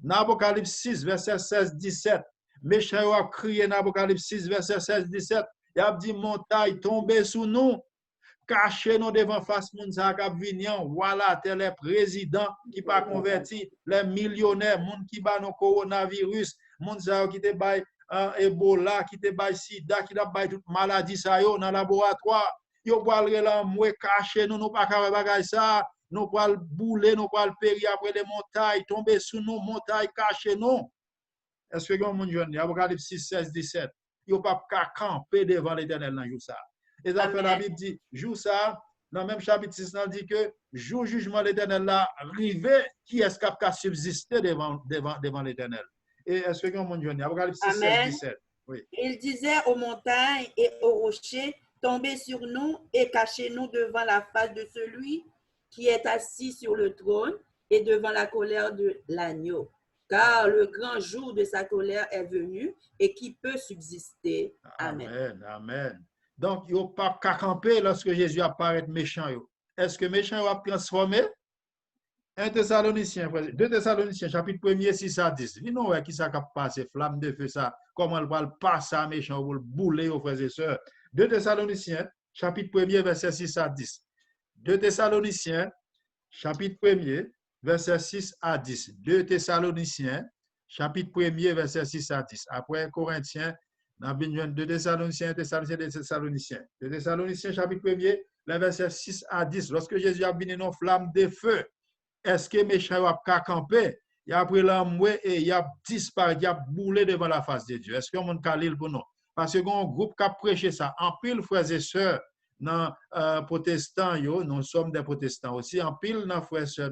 [SPEAKER 1] Dans Apocalypse 6, verset 16-17. Méchant a crié dans Apocalypse 6, verset 16-17. Il a dit, montagne, tombez sous nous. Cachez-nous devant face Mounsa Kapvinian. Voilà, tel est président qui pas converti. Les millionnaires, moun qui bat nos coronavirus. Mounsa qui te baille Ebola, qui te baille Sida, qui te baille toute maladie ça yo dans le laboratoire. Yo pral relan moué caché nous pas capable bagay ça, nous pral bouler, nous pral périr après les montagnes, tomber sous nous montagnes caché nous. Est-ce que vous moun jeune Apocalypse 6 16 17, yo pas camper devant l'Éternel dans jour ça. Et ça fait la Bible dit, jour ça, dans le même chapitre 6, on dit que jour jugement l'éternel là, arrivé, qui est-ce qui a subsisté devant l'éternel? Et est-ce que mon Dieu, Apocalypse 6, 16, 17. Oui.
[SPEAKER 3] Il disait aux montagnes et aux rochers, tombez sur nous et cachez-nous devant la face de celui qui est assis sur le trône et devant la colère de l'agneau. Car le grand jour de sa colère est venu et qui peut subsister. Amen.
[SPEAKER 1] Amen. Amen. Donc, il n'y a pas qu'à camper lorsque Jésus apparaît méchant. Est-ce que méchant va transformer? 1 Thessaloniciens, 2 Thessaloniciens, chapitre 1er, 6 à 10. Vous voyez qui ça a passé, flamme de feu, ça, comment elle va le passer à méchant pour le bouler aux frères et sœurs. 2 Thessaloniciens, chapitre 1er, verset 6 à 10. 2 Thessaloniciens, chapitre 1er, verset 6 à 10. 2 Thessaloniciens, chapitre 1er, verset 6 à 10. Après Corinthiens, on a besoin de 2 Thessaloniciens, 2 Thessaloniciens. 2 Thessaloniciens, chapitre 1er, verset 6 à 10. Lorsque Jésus a venu dans flamme de feu, est-ce que méchant a pas campé? Il a pris l'amoué et il a disparu, il a boulé devant la face de Dieu. Est-ce que mon calil pour nous? Parce que un groupe qui a prêché ça, en pile frères et sœurs, dans protestants, nous sommes des protestants aussi, en pile dans frères et sœurs,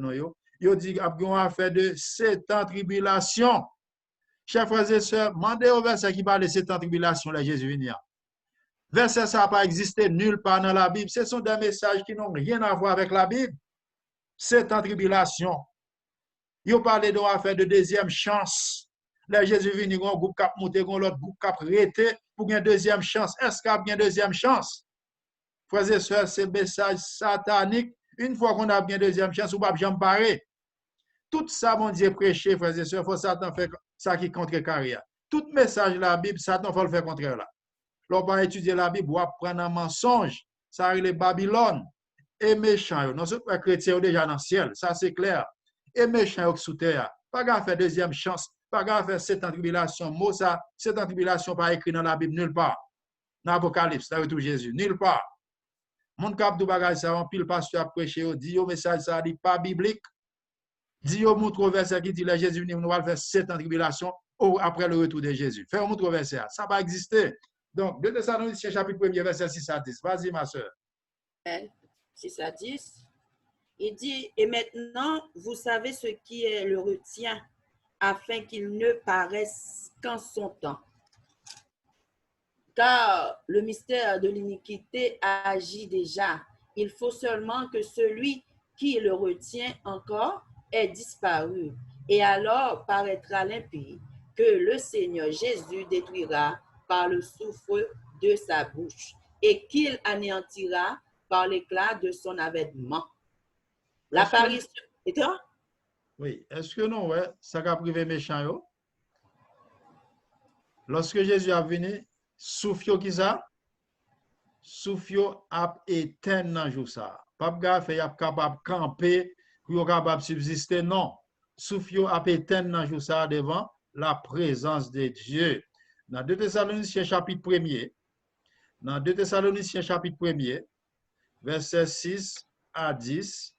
[SPEAKER 1] ils dit qu'il y a affaire de 7 ans de tribulation. Chers frères et sœurs, demandez au verset qui parle de 7 ans de tribulation, là, Jésus vient. Verset ça n'a pas existé nulle part dans la Bible. Ce sont des messages qui n'ont rien à voir avec la Bible. 7 ans de tribulation. Ils parlent de affaire de deuxième chance. Là, Jésus vient, il y a un groupe qui a monté, l'autre groupe qui a arrêté pour une deuxième chance. Est-ce qu'il y a bien deuxième chance? Frères et sœurs, c'est un message satanique. Une fois qu'on a bien deuxième chance, on ne va jamais barrer. Tout ça, mon Dieu, prêcher, frères et sœurs, il faut Satan faire ça qui contrecarrière. Tout message de la Bible, Satan faut le faire contraire là. Lorsqu'on va étudier la Bible, on va prendre un mensonge. Ça arrive les Babylone. Et méchant, nous sommes chrétiens déjà dans le ciel, ça c'est clair. Et méchant sous terre, pas qu'à faire deuxième chance, pas qu'à faire 7 ans de tribulation. Mot ça, 7 ans de tribulation pas écrit dans la Bible nulle part. Dans l'Apocalypse, dans le retour Jésus, nulle part. Mon cap de bagage, ça, en pile pasteur a prêché, dit au message, ça dit pas biblique. Dit au montre verset qui dit, là, Jésus venu, nous allons faire 7 ans de tribulation après le retour de Jésus. Fais un montre verset, ça va exister. Donc, 2 Thessaloniciens, chapitre 1er, verset 6 à 10. Vas-y, ma soeur.
[SPEAKER 3] 6 à 10. Il dit, et maintenant, vous savez ce qui le retient, afin qu'il ne paraisse qu'en son temps. Car le mystère de l'iniquité agit déjà. Il faut seulement que celui qui le retient encore ait disparu. Et alors paraîtra l'impie, que le Seigneur Jésus détruira par le souffle de sa bouche, et qu'il anéantira par l'éclat de son avènement. L'apparition. Et toi?
[SPEAKER 1] Oui. Est-ce que non, ouais, ça a privé méchant, yo? Lorsque Jésus a venu, souffle qui ça? Souffle a éteint dans jour ça. Pas gaffe, il est capable de camper, il est capable de subsister, non. Souffle a éteint dans jour ça devant la présence de Dieu. Dans 2 Thessaloniciens chapitre 1er, dans 2 Thessaloniciens chapitre 1er, verset 6 à 10.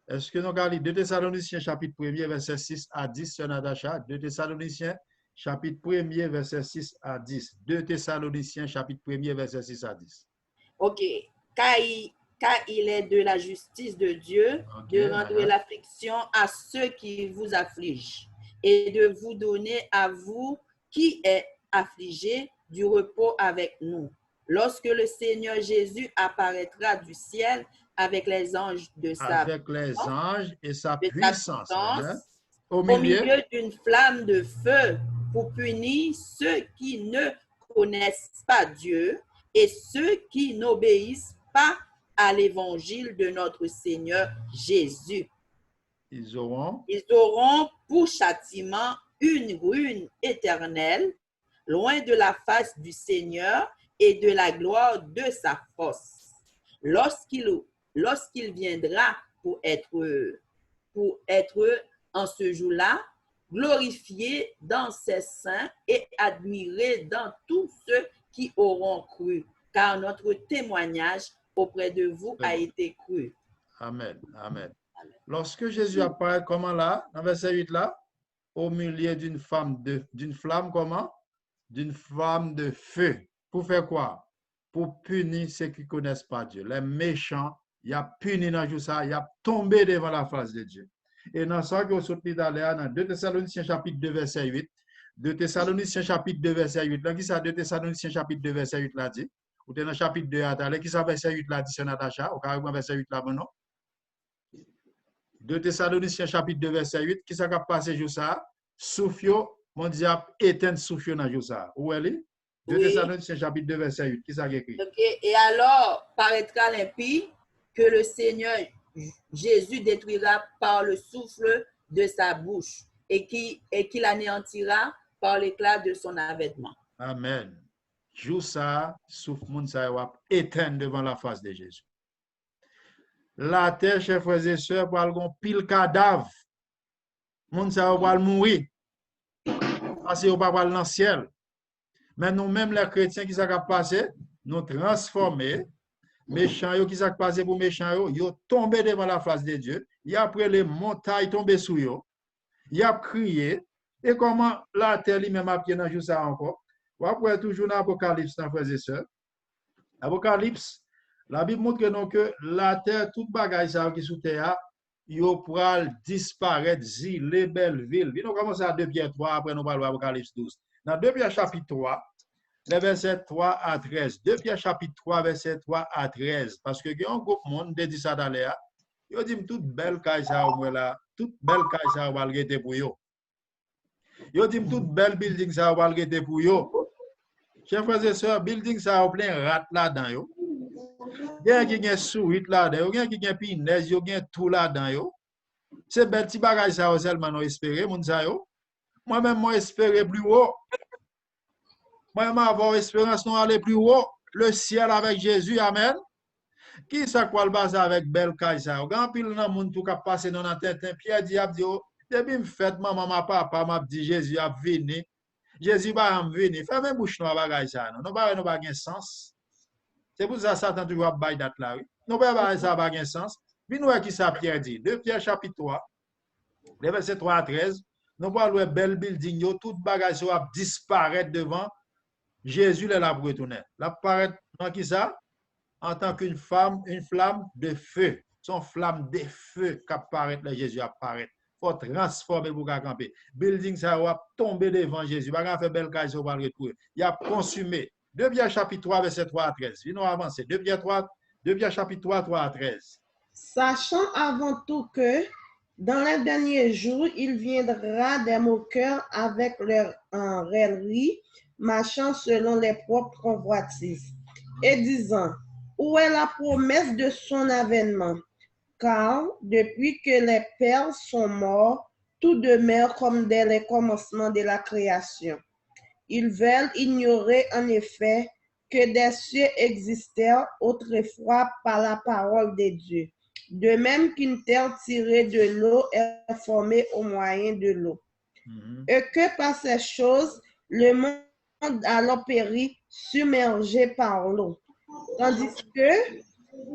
[SPEAKER 1] Est-ce que nous regardons 2 Thessaloniciens chapitre 1er, verset 6 à 10, sur Natacha? 2 Thessaloniciens chapitre 1er, verset 6 à 10. 2 Thessaloniciens chapitre 1er, verset 6 à 10.
[SPEAKER 3] Ok. Car il est de la justice de Dieu de rendre l'affliction à ceux qui vous affligent et de vous donner à vous qui êtes affligés du repos avec nous. Lorsque le Seigneur Jésus apparaîtra du ciel avec les anges de sa
[SPEAKER 1] et sa puissance,
[SPEAKER 3] au milieu d'une flamme de feu pour punir ceux qui ne connaissent pas Dieu et ceux qui n'obéissent pas à l'évangile de notre Seigneur Jésus.
[SPEAKER 1] Ils auront
[SPEAKER 3] pour châtiment une ruine éternelle, loin de la face du Seigneur et de la gloire de sa force. Lorsqu'il viendra pour être en ce jour-là, glorifié dans ses saints et admiré dans tous ceux qui auront cru, car notre témoignage auprès de vous a été cru.
[SPEAKER 1] Amen. Amen. Lorsque Jésus apparaît, comment là, dans verset 8 là, au milieu d'une flamme, comment? D'une flamme de feu. Pour faire quoi? pour punir ceux qui ne connaissent pas Dieu. Les méchants, il a puni dans jour ça, il a tombé devant la face de Dieu. Et dans ça que vous sortez d'aller dans 2 Thessaloniciens chapitre 2 verset 8, 2 Thessaloniciens chapitre 2 verset 8, là qui ça 2 Thessaloniciens chapitre 2 verset 8 là dit, ou dans chapitre 2 à qui ça verset 8 là dit c'est Natacha, ou carrément verset 8 là maintenant. 2 Thessaloniciens chapitre 2 verset 8, qui ça a passé jour ça, Soufio, mon diable éteint Soufio dans jour ça. Où elle est? 2 Thessaloniciens chapitre 2 verset 8, qui ça a écrit?
[SPEAKER 3] Okay. Et alors paraîtra l'impie que le Seigneur Jésus détruira par le souffle de sa bouche et qu'il anéantira par l'éclat de son avènement.
[SPEAKER 1] Amen. Jour ça, souffle moun sa va éteindre devant la face de Jésus. La terre, chers frères et sœurs, pour avoir pile cadavre. Moun sa va mourir. Parce qu'il va pas dans le ciel. Mais nous-mêmes, les chrétiens qui s'est passé, nous transformés. Méchants, qui s'est passé pour méchants, ils sont tombés devant la face de Dieu. Et après les montagnes tombées sur eux. Ils ont crié. Et comment la terre lui-même a pied dans jour ça encore? Après, toujours dans l'Apocalypse, frères et sœurs. Apocalypse, la Bible montre que la terre, toute bagaille qui est sous terre, il pourra disparaître, les belles villes. Nous commençons à 2 Pierre 3, après nous parlons de l'Apocalypse 12. Dans 2 Pierre chapitre 3, les versets 3 à 13. 2 Pierre chapitre 3, verset 3 à 13. Parce que il y a un groupe de monde qui dit ça dans l'air. Ils disent toute belle caille ça là, toute belle caille ça va le pour eux. Ils disent toute belle building ça va le pour eux. Chers frères et sœurs, building ça a plein rat là-dedans yo. Il y a qui a souris là-dedans, il y a qui a pinaise, il y a tout là-dedans yo. C'est bel petit bagage ça seulement nous espérer moun ça yo. Moi-même moi espérer plus haut. Moi-même avoir espérance nous aller plus haut, le ciel avec Jésus, amen. Qui ça quoi le base avec bel caille ça? Grand pile dans monde tout cap passer dans la tête, Pierre dit depuis me fait maman papa m'a dit Jésus a venu. Jésus va venir. Fermez bouche nous bagage ça non pas gain sens. C'est pour ça Satan toujours bail date là oui. Non pas ça pas gain sens. Puis nous qui ça Pierre dit, 2 Pierre chapitre 3, les versets 3 à 13, nous parlons de belle building yo toute bagage va disparaître devant Jésus est là pour retourner. Là paraît dans qui ça? En tant qu'une femme, une flamme de feu. Son flamme de feu qui apparaît là Jésus apparaît. Faut transformer pour camper. Building ça va tomber devant Jésus. Pas faire belle case va le retrouver. Il a consumé. 2 Pierre chapitre 3 verset 3 à 13. Nous avancer. 2 Pierre chapitre 3 3 à 13.
[SPEAKER 2] Sachant avant tout que dans les derniers jours, il viendra des moqueurs avec leur raillerie, marchant selon les propres convoitises, et disant, où est la promesse de son avènement? Car depuis que les pères sont morts, tout demeure comme dès les commencements de la création. Ils veulent ignorer en effet que des cieux existèrent autrefois par la parole de Dieu, de même qu'une terre tirée de l'eau est formée au moyen de l'eau. Et que par ces choses, le monde alors périt, submergé par l'eau. Tandis que,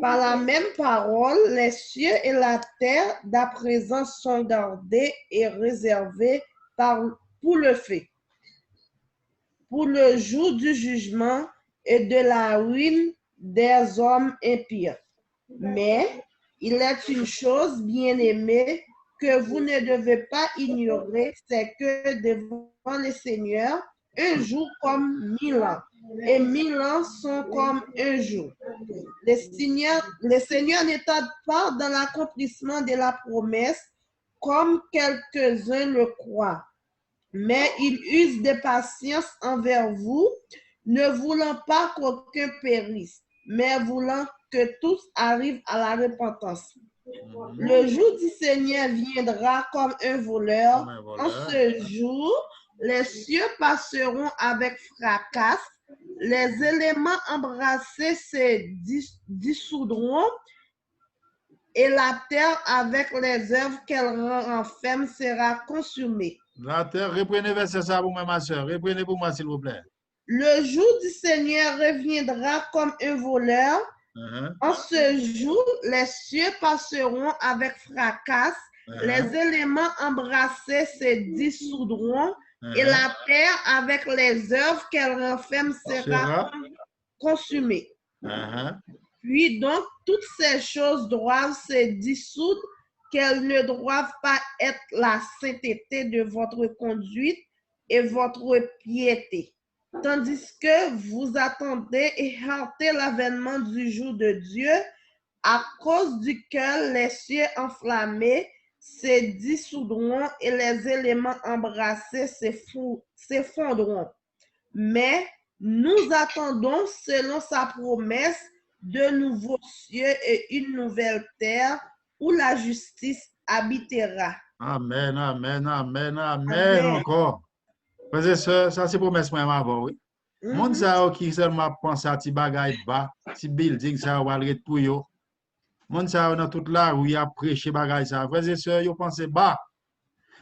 [SPEAKER 2] par la même parole, les cieux et la terre d'à présent sont gardés et réservés pour le feu, pour le jour du jugement et de la ruine des hommes impies. Mais il est une chose, bien-aimée, que vous ne devez pas ignorer, c'est que devant le Seigneur, un jour comme 1000 ans, et 1000 ans sont comme un jour. Le Seigneur n'étant pas dans l'accomplissement de la promesse, comme quelques-uns le croient, mais il use de patience envers vous, ne voulant pas qu'aucun périsse, mais voulant que tous arrivent à la repentance. Le jour du Seigneur viendra comme un voleur. En ce jour, les cieux passeront avec fracas, les éléments embrassés se dissoudront, et la terre avec les œuvres qu'elle renferme sera consumée.
[SPEAKER 1] La terre, reprenez verset ça pour moi, ma soeur. Reprenez pour moi, s'il vous plaît.
[SPEAKER 2] Le jour du Seigneur reviendra comme un voleur. En ce jour, les cieux passeront avec fracas, les éléments embrassés se dissoudront, et la terre avec les œuvres qu'elle renferme sera consumées.
[SPEAKER 1] Uh-huh.
[SPEAKER 2] Puis donc, toutes ces choses doivent se dissoudre, qu'elles ne doivent pas être la sainteté de votre conduite et votre piété. Tandis que vous attendez et hâtez l'avènement du jour de Dieu, à cause duquel les cieux enflammés se dissoudront et les éléments embrassés s'effondreront. Mais nous attendons, selon sa promesse, de nouveaux cieux et une nouvelle terre où la justice habitera.
[SPEAKER 1] Amen, amen, amen, amen,
[SPEAKER 2] Amen.
[SPEAKER 1] encore. Frères et sœurs, ça c'est promesse moi avant, oui. Moun sa yo qui seulement pense à ti bagay ba, ti building ça va le pour yo. Moun sa yo dans toute la rue a prêché bagay ça. Frères et sœurs, yo pense bas.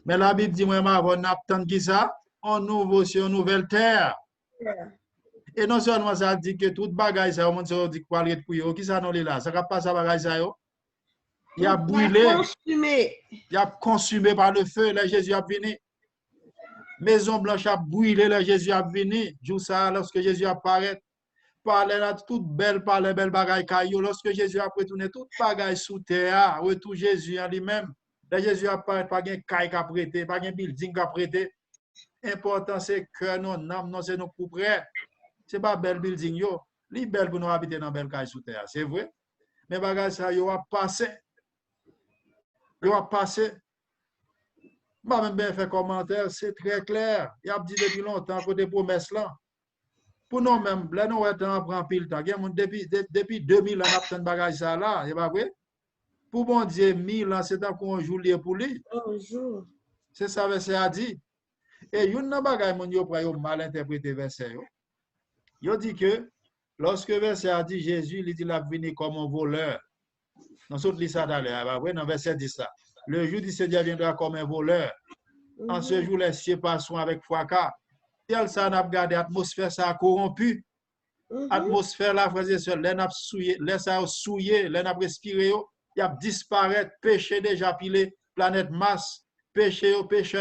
[SPEAKER 1] Mais la Bible dit moi avant n'attend qui ça? Un nouveau ciel, une nouvelle terre.
[SPEAKER 2] Yeah.
[SPEAKER 1] Et non seulement ça dit que toute bagay ça, moun sa yo dit quoi le pour yo. Qui ça non li là? Ça va pas ça bagay ça yo? Il a brûlé,
[SPEAKER 2] Consumé.
[SPEAKER 1] il a consumé par le feu, là Jésus a venu. Maison Blanche a brûlé, là Jésus a venu. Jour ça, lorsque Jésus apparaît, parler là, toute belle, parler belle bagaille caillou. Lorsque Jésus a retourné toute bagaille sous terre, retour Jésus en lui-même. Là Jésus apparaît, pas de caille qu'a prêté, pas de building qu'a prêté. Important c'est que nos âmes, non c'est nos coups près. C'est pas belle building yo. Li belle pour nous habiter dans belle caille sous terre, c'est vrai. Mais bagaille ça yo a passé. Yo a passé. Bah, même bien fait commentaire, c'est très clair. Il a dit depuis longtemps que des promesses là. Pour nous même, là, nous avons pris pile temps. Depuis 2000 ans, on a fait un bagage ça là. C'est pas vrai? Pour bon Dieu, 1000 ans, c'est un jour lié pour lui.
[SPEAKER 2] Bonjour.
[SPEAKER 1] C'est ça, verset a dit. Et il y a un bagage, mon yo, pour mal interpréter verset. Il dit que, lorsque verset a dit, Jésus, il dit, il a venu comme un voleur. Dans ce lit ça d'ailleurs, dans verset 10 ça. Le jour du Seigneur viendra comme un voleur. En ce jour, les cieux passeront avec fracas. Tel ça n'a pas gardé l'atmosphère, ça a corrompu. L'atmosphère, là, frères et sœurs, les n'a souillé, les ça a souillé, les n'a respiré, il a disparaître, péché déjà pilé, planète Mars, péché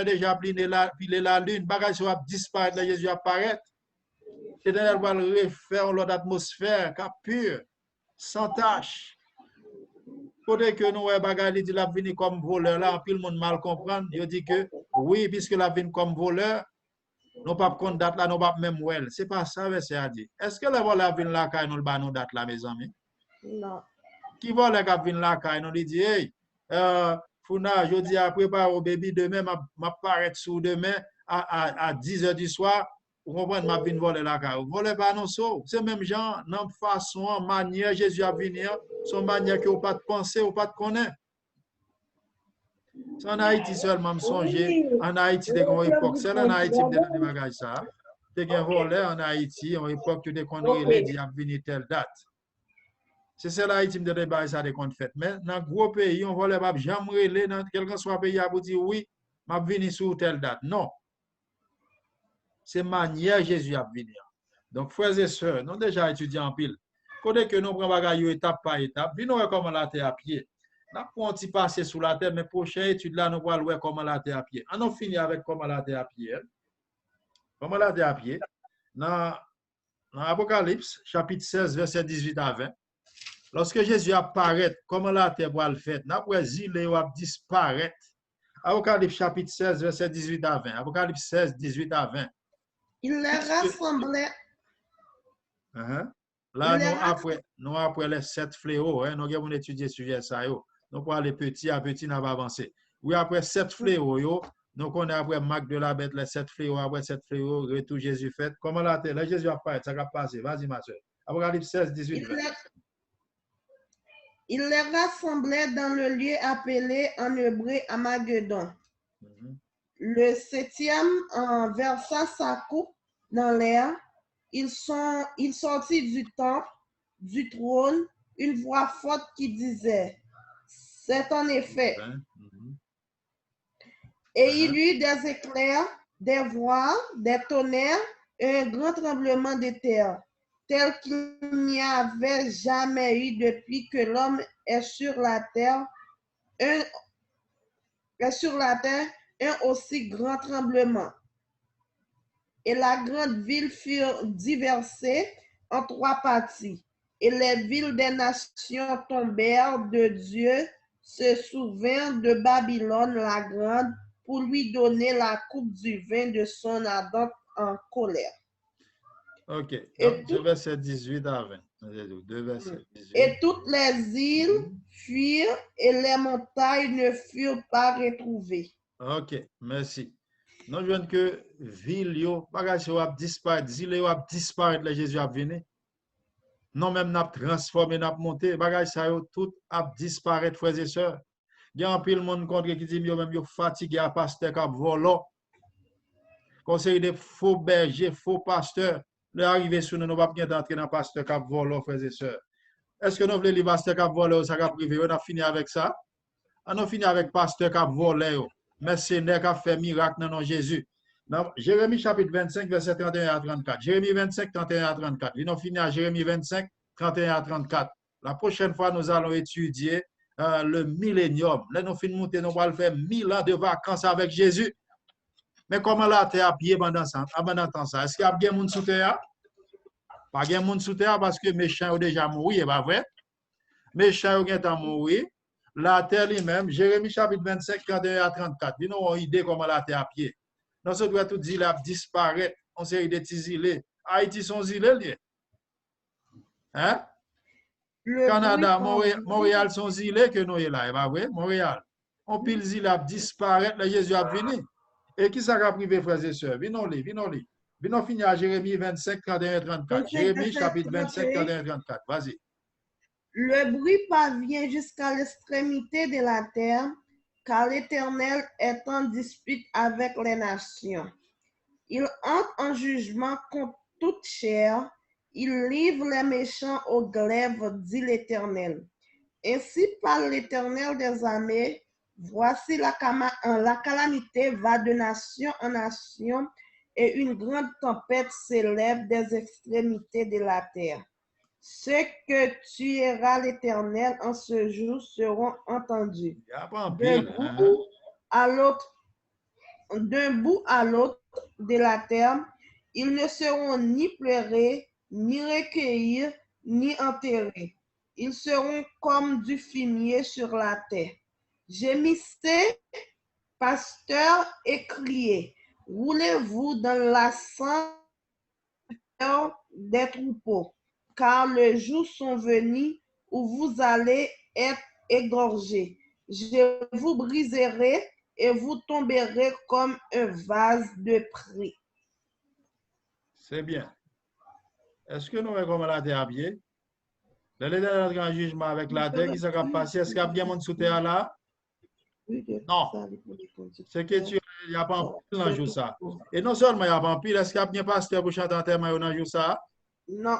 [SPEAKER 1] déjà pilé la lune, bagage va disparaître, là, Jésus apparaît. Et là, va le refaire l'autre atmosphère, pure, sans tache. Côté que nous, bagay dit la vini comme voleur, là, puis le monde mal comprendre. Il dit que oui, puisque la vini comme voleur, nous pas compte date là, nous pas même well. C'est pas ça, verset a dit. Est-ce que le voleur vient là, quand nous le ban nous date là, mes amis?
[SPEAKER 2] Non.
[SPEAKER 1] Qui voleur qui vient là, quand nous dit, hey, Founa, je dis, prépare au bébé demain, m'a paraît sous demain à 10h du soir. Vous comprenez, ma vine voler là, quand vous volez pas non so. C'est même genre, dans façon, manière, Jésus a venir, son manière que vous pas de penser, vous pas de connaître. C'est en Haïti seulement, me songer. En Haïti, c'est une époque. C'est en Haïti, me des bagages ça. C'est un voleur en Haïti, en époque, tu déconnes, il dit, a venir telle date. C'est ça l'Haïti, me des bagages ça, des comptes fait. Mais dans un gros pays, on vole pas jamais relé dans quel que soit pays, pour dire oui, m'a venir sur telle date. Non. C'est manière Jésus a venir. Donc, frères et sœurs, nous déjà étudié en pile. Côté que nous prenons bagaille étape par étape, puis nous comment la terre à pied. Nous avons un petit passé sous la terre, mais prochaine étude là, nous allons voir comment la terre à pied. On finit avec comment la terre à pied. Comment la terre à pied. Dans Apocalypse, chapitre 16, verset 18 à 20. Lorsque Jésus apparaît, comment la terre va le faire? Nous avons zilé ou disparaître. Apocalypse, chapitre 16, verset 18 à 20. Apocalypse 16, 18 à 20.
[SPEAKER 2] Il les rassemblait.
[SPEAKER 1] Là, nous après les 7 fléaux, nous avons étudié le sujet ça. Nous pour aller petit à petit, nous va avancer. Oui, après 7 fléaux, nous connaissons après Marc de la Bête, les 7 fléaux, après 7 fléaux, retour Jésus fait. Comment la terre, là, Jésus apparaît, ça va passer. Vas-y, ma soeur. Apocalypse 16, 18, 20.
[SPEAKER 2] Il les rassemblait dans le lieu appelé en hébreu Armageddon. Le 7e versa sa coupe dans l'air. Il sortit du temple, du trône, une voix forte qui disait, c'est en effet. Et il y eut des éclairs, des voix, des tonnerres et un grand tremblement de terre, tel qu'il n'y avait jamais eu depuis que l'homme est sur la terre, un aussi grand tremblement. Et la grande ville fut dispersée en 3 parties. Et les villes des nations tombèrent de Dieu, se souvinrent de Babylone la grande pour lui donner la coupe du vin de son ardente en colère.
[SPEAKER 1] OK.
[SPEAKER 2] Et
[SPEAKER 1] Donc,
[SPEAKER 2] tout-
[SPEAKER 1] verset 18 à 20. Deux versets. 18.
[SPEAKER 2] Et toutes les îles fuirent et les montagnes ne furent pas retrouvées.
[SPEAKER 1] OK. Merci. Nous voyons que ville, yo, bagage yo ap disparaître, île yo ap disparaître, le Jésus ap venu. Non même n'a transformé, n'a monté, bagage ça yo tout ap disparaître, frères et sœurs. Il y a un pile monde contre qui dit yo même yo fatigué à pasteur k'ap volo. Conseil de faux bergers, faux pasteurs. Le arrivé sur nous, nous pas bien d'entrer dans pasteur k'ap volo, frères et sœurs. Est-ce que nous voulons les pasteurs k'ap volo, ça k'ap privé, on a fini avec ça? On a fini avec pasteur k'ap volé, mercenaire k'ap fait miracle dans nom Jésus. Dans Jérémie chapitre 25, verset 31 à 34. Jérémie 25, 31 à 34. Nous avons fini à Jérémie 25, 31 à 34. La prochaine fois, nous allons étudier le millénium. Là, nous finissons monter, nous allons faire 1000 ans de vacances avec Jésus. Mais comment la terre a pied pendant ça? Est-ce qu'il y a bien monde sous terre? Pas bien monde sous terre parce que méchants ont déjà mouru, pas vrai? Méchants ont mouru. La terre lui-même, Jérémie chapitre 25, 31 à 34. Nous avons une idée comment la terre a pied. Dans ce doit tout dire, là, disparaître. On série de petits îles. Haïti sont îles. Hein? Canada, Montréal sont îles que nous sommes là. Pas vrai? Montréal. On pile îles à disparaître, le Jésus a venu. Et qui ça va privé, frères et sœurs? Venons-les. Venons finir à Jérémie 25, 31 34. Jérémie chapitre 25, 31 34. Vas-y.
[SPEAKER 2] Le bruit parvient jusqu'à l'extrémité de la terre, car l'Éternel est en dispute avec les nations. Il entre en jugement contre toute chair, il livre les méchants aux glaives, dit l'Éternel. Ainsi parle l'Éternel des armées, voici la calamité va de nation en nation, et une grande tempête s'élève des extrémités de la terre. Ceux que tuera l'Éternel en ce jour seront entendus. D'un bout à l'autre de la terre, ils ne seront ni pleurés, ni recueillis, ni enterrés. Ils seront comme du fumier sur la terre. Gémissez, pasteurs, et criez. Roulez-vous dans la sang des troupeaux, car les jours sont venus où vous allez être égorgés. Je vous briserai et vous tomberez comme un vase de prix.
[SPEAKER 1] C'est bien. Est-ce que nous voyons comment la terre a pied? Le grand jugement avec la terre qui s'est passé, est-ce qu'il y a bien monde sous terre là? Non. C'est que il n'y a pas un pile dans jour ça. Et non seulement il n'y a pas un pile, est-ce qu'il y a bien pasteur pour chanter en terre dans jour ça?
[SPEAKER 2] Non.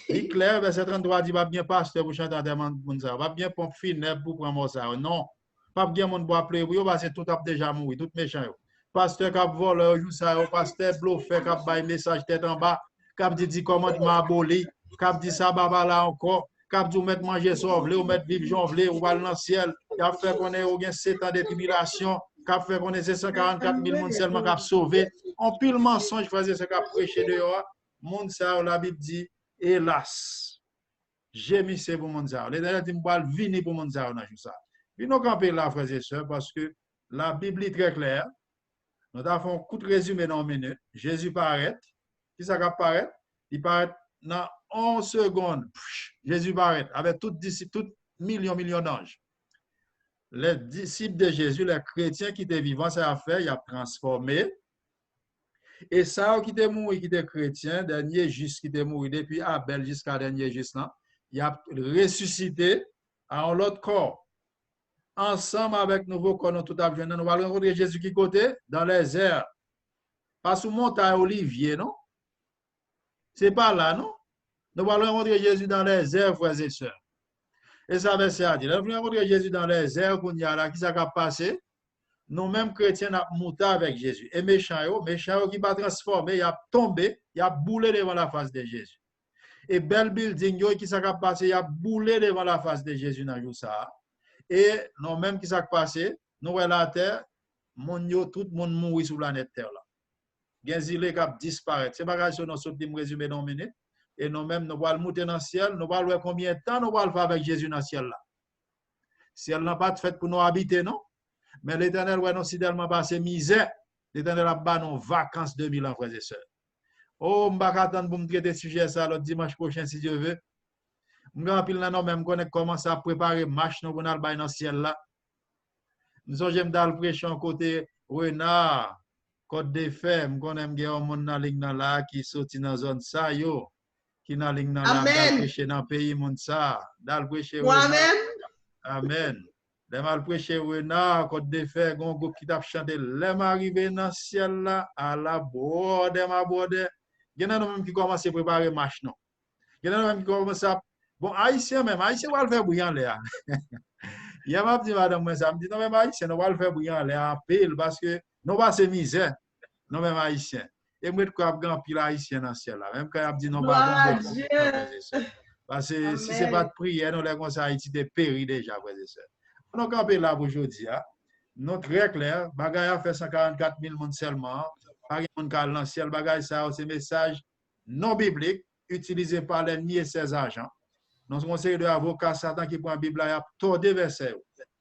[SPEAKER 1] Il clair, verset 33 dit pas bien pasteur pour chanter en terre ça. Pas bien pompe funèbre pour prendre ça. Non. Pas bien monde pour appeler pour parce que tout a déjà mouru, tout méchant. Pasteur qui a volé jour ça, pasteur bluffé qui a bail message tête en bas, qui a dit commandement aboli, qui a dit ça baba là encore. Cap du mettre manger sauvé, ou mettre vivre jonvelé, ou aller dans le ciel. Il a fait qu'on ait 7 ans de tribulation. Cap fait qu'on ait 144 000 personnes seulement cap sauvé. En pile mensonge, faisait ce cap prêché dehors. Monde ça, la Bible dit, hélas. Gémissez pour monde ça. Les derniers dit, m'bal vini pour monde ça, on a ça. Puis nous camper là, frères et sœurs, parce que la Bible est très claire. Nous avons un coup de résumé dans une minute. Jésus paraît. Qui ça paraît? Il paraît dans 11 secondes, Jésus paraît avec tous disciples, tous millions d'anges. Les disciples de Jésus, les chrétiens qui étaient vivants, ça a fait, il a transformé. Et ça, qui était mort, qui était chrétien, dernier juste qui était mort, depuis Abel jusqu'à dernier juste là, il a ressuscité à un autre corps. Ensemble avec nouveau corps, nous tout à fait, nous allons rencontrer Jésus qui côté? Dans les airs. Pas sous montagne Olivier, non? C'est pas là, non? Nous allons rencontrer Jésus dans les airs, frères et sœurs. Et ça veut dire, nous allons rencontrer Jésus dans les airs, qu'on y a là, qui s'est passé. Nous-mêmes chrétiens, nous avons monté avec Jésus. Et méchants qui va transformer, il a tombé, il a boulé devant la face de Jésus. Et bel building, qui s'est passé, il a boulé devant la face de Jésus dans le jour ça. Et nous-mêmes qui s'est passé, nous voyons la terre, tout le monde mourit sur la planète Terre là. Il y a des îles qui disparaissent. C'est pas grave si nous sommes résumé dans une minute. et nous-mêmes, nous allons monter dans le ciel, nous allons voir combien de temps nous allons faire avec Jésus dans le ciel là. Si elle n'a pas fait pour nous habiter, non? Mais l'Éternel, ouais, non, si tellement passé misère, l'Éternel a bas nos vacances 2000 ans, frères et sœurs. Oh, je ne vais pas attendre pour me traiter ce sujet ça l'autre dimanche prochain, si Dieu veut. Je vais même commencer à préparer marche dans le ciel là. Nous sommes dans le prêcher en côté Renard, Côte des Fers, je connais un monde dans ligne là qui sorti dans zone ça yo, qui dans ligne là dans prêcher dans pays monde ça, dans le prêcher
[SPEAKER 2] Amen.
[SPEAKER 1] Amen. Les mal prêcher Renard, Côte des Fers, un groupe qui t'a chanté les arrivé dans le ciel là à la borde ma borde. Il y en a même qui commencent à préparer marche non. Il y en a même qui commencent à bon haïtien même, haïtien va le faire bouillant là. Il y a ma petite madame, moi, ça me dit, non, mais haïtien, nous allons le faire bouillant en pile parce que nous va se misère, non, même haïtien. Et moi, je suis un pile haïtien dans le ciel là. Même quand il a dit, non, pas parce que si ce n'est pas de prière, nous avons ça Haïti de péri déjà, frères et sœurs. Donc, on est là aujourd'hui, nous très clair, bagaille a fait 144 000 personnes seulement, pas de monde qui dans le ciel, bagaille ça, c'est un message non biblique, utilisé par l'ennemi et ses agents. Nous avons conseil de avocats Satan qui prend la Bible et a tordé verset.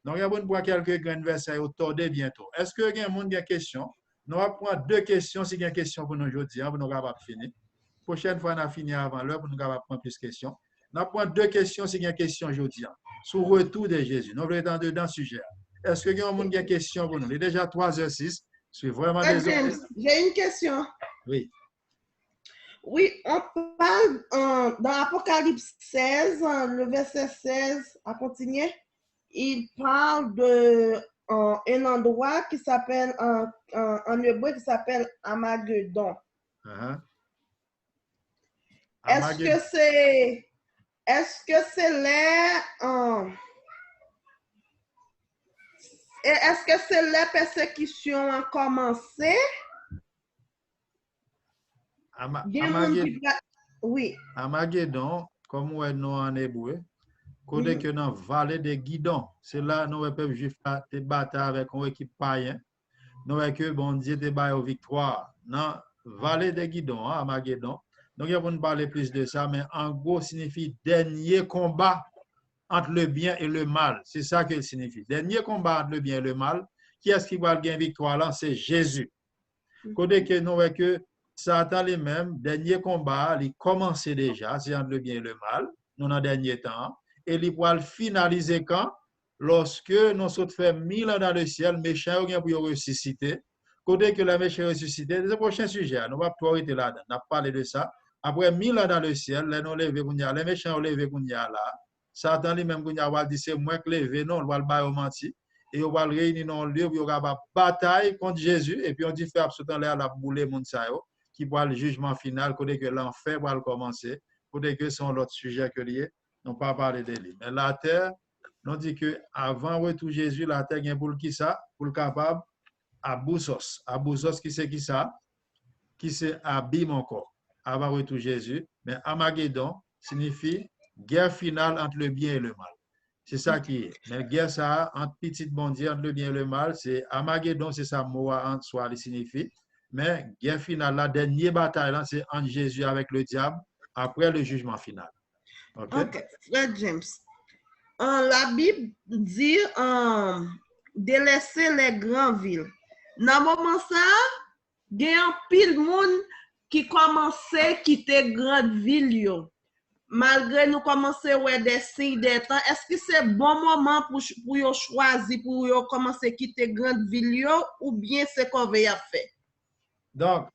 [SPEAKER 1] Donc, il y a besoin de quelques grands versets et tordé bientôt. Est-ce que il y a des questions? Nous allons prendre 2 questions si il y a une question pour nous aujourd'hui, pour nous capables de finir. Prochaine fois, on a fini avant l'heure pour nous capables de prendre plus de questions. Nous allons prendre 2 questions si il y a une question aujourd'hui. Sur le retour de Jésus. Nous allons être dans le sujet. Est-ce que il y a une question pour nous? Il est déjà 3h06. Je suis vraiment désolé.
[SPEAKER 2] J'ai une question.
[SPEAKER 1] Oui.
[SPEAKER 2] Oui, on parle dans Apocalypse 16, le verset 16, à continuer, il parle de un endroit qui s'appelle, en hébreu, qui s'appelle Armageddon. Est-ce que c'est les persécutions ont commencé? Oui.
[SPEAKER 1] Armageddon, comme nous en hébreu, côté que dans la vallée de Guidon, c'est là nous les peuples juifs te battre avec une équipe païenne. Nous voyons que bon Dieu te bat aux victoires. Dans la vallée de Guidon, Armageddon. Donc, il y a pour parler plus de ça, mais en gros, signifie dernier combat entre le bien et le mal. C'est ça qu'il signifie. Dernier combat entre le bien et le mal. Qui est-ce qui va gagner victoire là? C'est Jésus. Côté que nous voyons que Satan lui-même, dernier combat, il commence déjà, c'est entre le bien et le mal, nous dans le dernier temps, et il va le finaliser quand? Lorsque nous sommes fait 1000 ans dans le ciel, méchants ont pour ressusciter. Côté que les méchants ressuscités, c'est le prochain sujet, nous ne va pas arrêter là, on a parlé de ça. Après 1000 ans dans le ciel, les méchants ont levé là, Satan lui-même va dire c'est moi qui levé, non, on va le bailler au menti. Et on va le réunir dans le lieu où il y aura une bataille contre Jésus, et puis on dit faire absolument la boule monde ça qui voit le jugement final, côté que l'enfer va commencer, côté que son l'autre sujet que lié, non pas parler de lui. Mais la terre, on dit que avant retour Jésus, la terre est pour qui ça, pour le capable à Boussos. À Boussos qui c'est qui ça, qui c'est abîme encore avant retour Jésus. Mais Armageddon signifie guerre finale entre le bien et le mal. C'est ça qui est. Mais guerre ça entre petite bondier entre le bien et le mal, c'est Armageddon, c'est ça mot en soi qui signifie. Mais guerre finale, la dernière bataille, c'est entre Jésus avec le diable après le jugement final.
[SPEAKER 2] Ok, Fred James. La Bible dit de laisser les grandes villes. Dans le moment ça, il y a un pile de monde qui commence à quitter les grandes villes. Malgré nous commencer à voir des signes des temps, est-ce que c'est bon moment pour choisir, pour commencer à quitter les grandes villes ou bien c'est qu'on va faire?
[SPEAKER 1] Donc,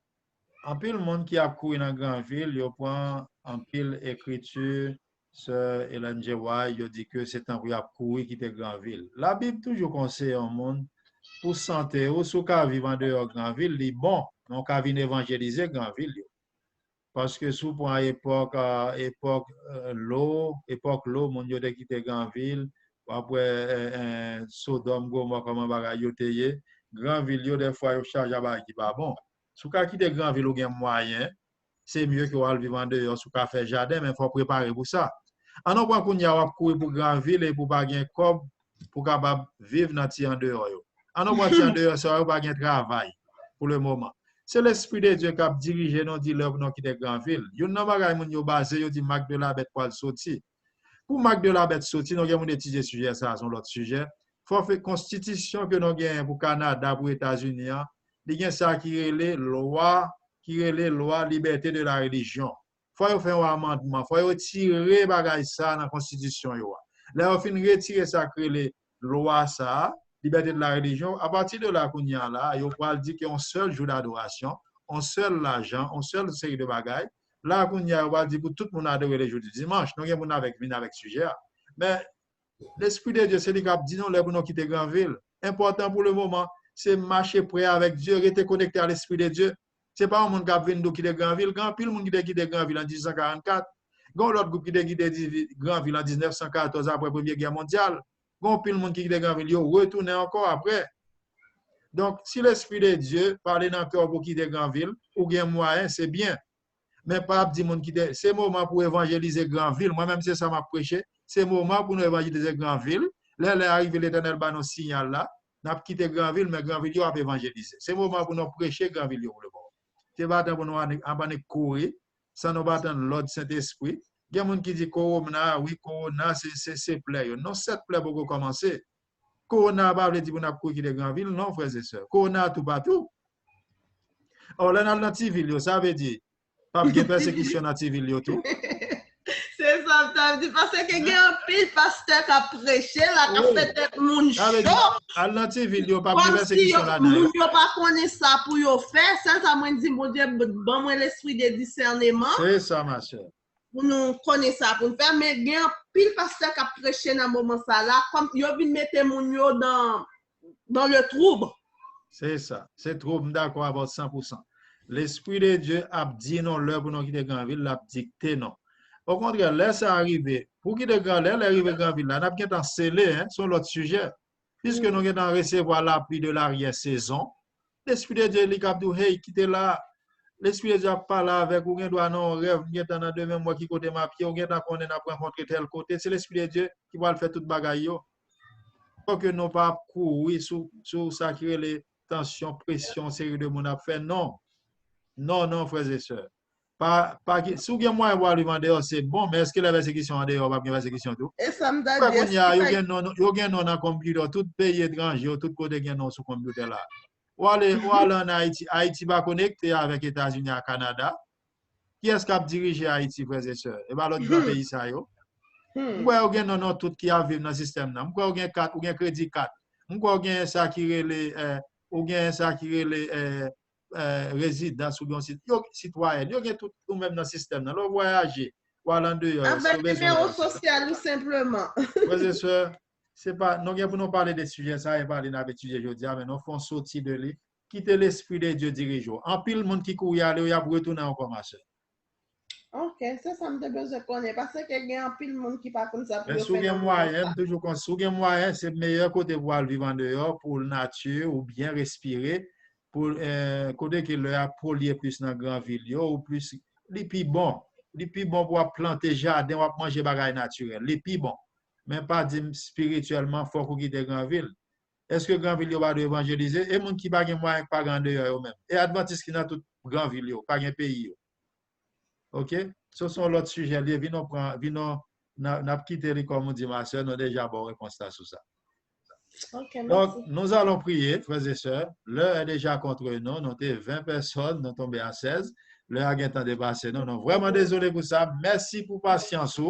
[SPEAKER 1] en pile le monde qui a couru dans la grande ville, il prend en pile écriture, Sœur Hélène G. White, il dit que c'est un peu à courir qui était grande ville. La Bible toujours conseille au monde pour santé ou sous cas vivant dehors grande ville, il bon, donc à venir évangéliser grande ville. Parce que sous pour époque l'eau, mon Dieu de quitter grande ville, après Sodome, Gomorrhe, comment bagaille yotéye, grande ville des fois yo charge à qui pas bon. Sous cas quitter grande ville ou gen moyen, c'est mieux que va vivre en dehors sous cas faire jardin, mais il faut préparer pour ça. En non point qu'on y a courir pour grande ville et pour pas gen cob pour capable vivre dans ti en dehors yo. En non point ti en dehors ça pas gen travail pour le moment. C'est l'Esprit de Dieu qui a dirigé nos dealers pour nous quitter grande ville. Yon nan bagay moun yo basé, yo dit Marc de la Bête pour le sortir. Pour Marc de la Bête sortir, nous avons étudié sujet ça, c'est l'autre sujet. Faut faire constitution que nous avons pour Canada, pour États-Unis, il y a ça qui est loi liberté de la religion. Faut faire un amendement, faut retirer bagay ça dans la constitution yo. Là on fin retirer ça que les lois ça, liberté de la religion, à partir de là qu'on y a là, yo va dire qu'on seul jour d'adoration, on seul l'argent, on seul série de bagay. Là qu'on y a on va dire pour tout le monde adorer les jours du dimanche, nous avons avec sujet. Mais l'Esprit de Dieu c'est lui qui a dit non les pour nous quitter grande ville. Important pour le moment, c'est marcher près avec Dieu, rester connecté à l'Esprit de Dieu. C'est pas un monde qui a venu quitter grande ville, grand pile monde qui a quitté grande ville en 1944. Gon l'autre groupe qui a quitté grande ville en 1914 après la Première Guerre mondiale. Gon pile monde qui a quitté grande ville, yo retourné encore après. Donc si l'Esprit de Dieu parle dans le cœur pour quitter grande ville, ou bien moyen, c'est bien. Mais pas dire monde qui c'est moment pour évangéliser grande ville. Moi-même c'est ça m'a prêché. C'est moment pour nous évangéliser grande ville. Là arrive l'Éternel ba nos signal là. N'a quitté grande ville mais grande ville yo a évangéliser. C'est moment pour nous prêcher grande ville pour le bon. C'est pas temps pour nous abandonner courir sans nous battre l'ordre Saint-Esprit. Il y a des gens qui disent corona, oui corona c'est plaie. Non, cette plaie pour commencer. Corona pas veut dire pour nous courir des grandes villes, non frères et sœurs. Corona tout partout. Or là dans l'antiville, ça veut dire pas de persécution dans l'antiville tout.
[SPEAKER 2] C'est ça, ça veut dire parce que y a un pile pasteur qui a prêché là, qui a fait des moun chaud.
[SPEAKER 1] À l'antiville, il n'y a pas de persécution là-dedans.
[SPEAKER 2] Moun yo pas connaît ça pour yo faire, ça moi dit mon Dieu, bon moi l'esprit de discernement.
[SPEAKER 1] C'est ça ma sœur.
[SPEAKER 2] Pour nous connaître ça pour nous faire mais il y a un pile pasteur qui a prêché dans moment ça là comme yo vinn mettre moun yo dans le trouble.
[SPEAKER 1] C'est ça, c'est trouble d'accord avec 100%. L'esprit de Dieu a dit non l'heure pour nous quitter grande ville, l'a dicté non. Au contraire, laisse arriver. Pour qui de grand l'air, arriver grand ville, là, n'a pas scellé hein, sur l'autre sujet. Puisque nous avons recevoir la pluie de l'arrière-saison, l'Esprit de Dieu lui a dit, hey, quittez là. L'Esprit de Dieu a parlé avec vous, vous avez un rêve, vous avez dans 2 mois qui côté ma pied, vous avez rencontré tel côté. C'est l'Esprit de Dieu qui va le faire tout bagaille. Pour que nous pas courir sur ça qui est les tensions, pression, série de mon affaire. Non. Non, frères et sœurs. Si vous avez moyen de voir le vendeur, c'est bon, mais est-ce que la persécution en dehors va bien persécution tout?
[SPEAKER 2] Et ça me donne
[SPEAKER 1] il y a un nom dans le computer, tout pays étranger, tout côté qui est non sur le computer là. Ou aller en Haïti, Haïti va connecter avec les États-Unis et Canada. Qui est-ce qui a dirigé Haïti, frères et sœurs? Et bien, l'autre pays, ça y est. Pourquoi il y a un nom tout qui a vécu dans le système là? Pourquoi il y a 4 ou un crédit 4? Pourquoi il y a ça qui est les résident sur un site, citoyen, il y a tout même dans le système, dans le voyager, ou aller en dehors.
[SPEAKER 2] Avec le numéro social, tout simplement.
[SPEAKER 1] Frères et sœurs, c'est pas, nous pour nous parler des sujets, ça, et parler dans l'étude aujourd'hui, mais nous faisons sortir de lui, quitter l'esprit de Dieu dirige. En pile, le monde qui court, il y a retourné encore, ma soeur.
[SPEAKER 2] Ok, ça me besoin de connaître, parce qu'il y a un pile de monde qui pas comme ça.
[SPEAKER 1] Mais si vous avez moyen, toujours quand si vous avez moyen, c'est le meilleur côté de voir le vivant dehors pour la nature ou bien respirer. Pour côté qu'il a polier plus dans la grande ville ou plus les plus bon pour planter jardin ou manger bagaille naturel les plus bon mais pas dire spirituellement faut qu'on quitte grande ville. Est-ce que grande ville va évangéliser et monde qui pas gain moyen pas grande eux même et adventiste qui dans toute grande ville pas gain pays. OK, ce sont l'autre sujet les vino n'a quitté les comme on dit ma soeur nous déjà bon réponse sur ça.
[SPEAKER 2] Okay,
[SPEAKER 1] donc, nous allons prier, frères et sœurs. L'heure est déjà contre nous. Nous sommes 20 personnes, nous tombons à 16. L'heure a temps dépassé. Nous sommes vraiment désolés pour ça. Merci pour patience.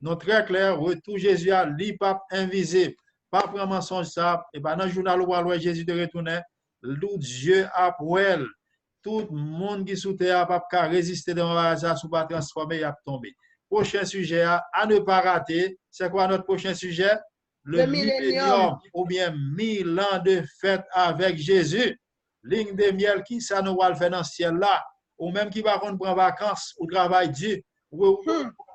[SPEAKER 1] Nous très clair, retour Jésus à l'IPAP invisible. Pas vraiment mensonge ça. Et pendant le journal où Jésus de retourner, l'où Dieu a pour elle. Tout le monde qui sous terre n'a pas résister devant ça, sous pas transformer, il a tombé. Prochain sujet à ne pas rater. C'est quoi notre prochain sujet? Le millénium ou bien 1000 ans de fête avec Jésus. Ligne de miel qui ça nous va le faire dans le ciel là. Ou même qui va prendre vacances ou travail Dieu. Ou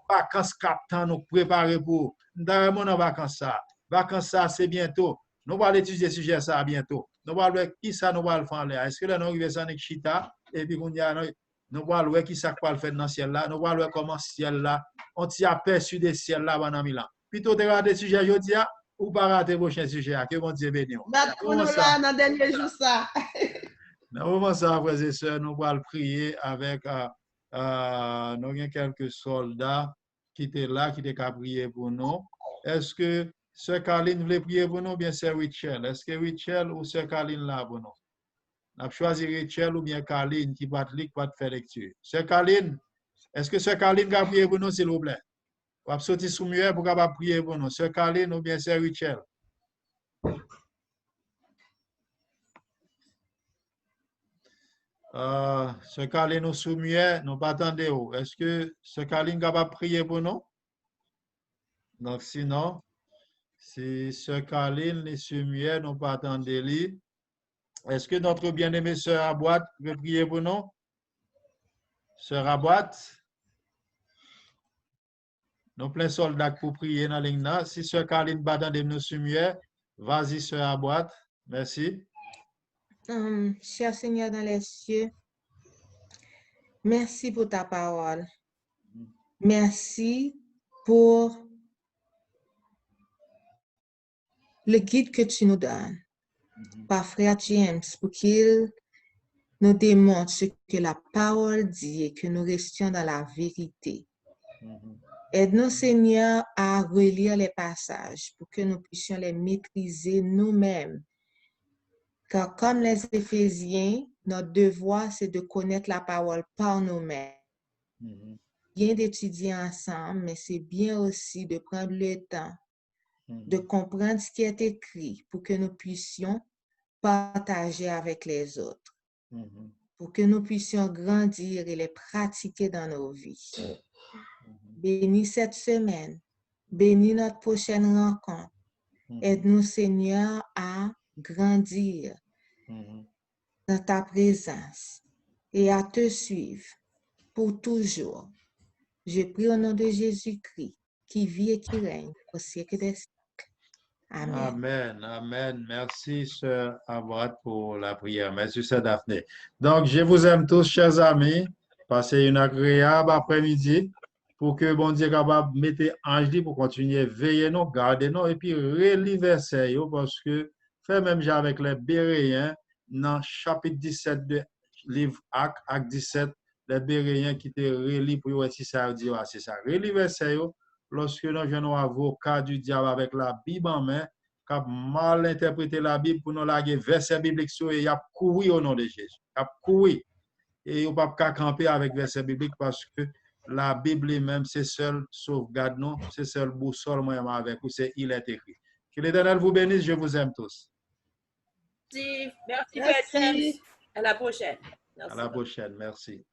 [SPEAKER 1] vacances captant nous préparer pour. Nous avons nos vacances ça. Vacances ça c'est bientôt. Nous allons étudier ce sujet ça bientôt. Nous allons voir qui ça nous va le faire là. Est-ce que là nous arrivons à une chita et puis nous allons voir qui ça va le faire dans le ciel là. Nous allons voir comment le ciel là. On t'y aperçu des ciels là pendant 1000 ans. Plutôt te regarder sujet aujourd'hui ou pas rater le prochain sujet. Que mon Dieu bénisse.
[SPEAKER 2] On là dans dernier jour ça.
[SPEAKER 1] Dans le moment ça, frères et sœurs, nous allons prier avec nous avons quelques soldats qui étaient là, qui étaient qu'à prier pour nous. Est-ce que Sœur Caroline voulait prier pour nous ou bien Sœur Richel? Est-ce que Richel ou Sœur Caroline là pour nous? On a choisi Richel ou bien Caroline qui va te faire lecture. Sœur Caroline, est-ce que Sœur Caroline va prier pour nous, s'il vous plaît? On va sortir sous muet pour qu'elle prier pour nous. Sœur Caroline ou bien Sœur Richel? Sœur Caroline ou sous muet, nous pas attendez où. Est-ce que Sœur Caroline va prier pour nous? Donc sinon, si Sœur Caroline est sous muet, nous pas attendez lui. Est-ce que notre bien-aimée Sœur Aboite veut prier pour nous? Sœur Aboite? Nous plein soldats pour prier dans la ligne. Si Sœur Caroline va attendre nous sous muet, vas-y Sœur Aboite. Merci.
[SPEAKER 5] Cher Seigneur dans les cieux, merci pour ta parole. Merci pour le guide que tu nous donnes par Frère James pour qu'il nous démontre ce que la parole dit et que nous restions dans la vérité. Aide-nous, Seigneur, à relire les passages pour que nous puissions les maîtriser nous-mêmes. Car comme les Éphésiens, notre devoir, c'est de connaître la parole par nous-mêmes. Bien d'étudier ensemble, mais c'est bien aussi de prendre le temps de comprendre ce qui est écrit pour que nous puissions partager avec les autres, pour que nous puissions grandir et les pratiquer dans nos vies. Bénis cette semaine, bénis notre prochaine rencontre. Aide-nous, Seigneur, à grandir dans ta présence et à te suivre pour toujours. Je prie au nom de Jésus-Christ, qui vit et qui règne au siècle des siècles. Amen.
[SPEAKER 1] Amen, amen. Merci, Sœur Aboite, pour la prière. Merci, Sœur Daphné. Donc, je vous aime tous, chers amis. Passez une agréable après-midi pour que bon Dieu capable mettre ange pour continuer à veiller nous, garder nous et puis relire verset parce que fait même j'ai avec les Béréens dans chapitre 17 de livre Acte 17, les Béréens qui étaient relis pour voir si ça dit c'est ça. Relire verset lorsque nous avons un avocat du diable avec la Bible en main, qui a mal interprété la Bible pour nous laguer verset biblique sur et il a couru au nom de Jésus. Il a couru. Et il ne peut pas camper avec verset biblique parce que la Bible même, c'est seul sauvegarde, non? C'est seul boussole, moi, avec vous, c'est il est écrit. Que l'Éternel vous bénisse, je vous aime tous.
[SPEAKER 3] Merci, Frère James. À la prochaine.
[SPEAKER 1] À la prochaine, merci.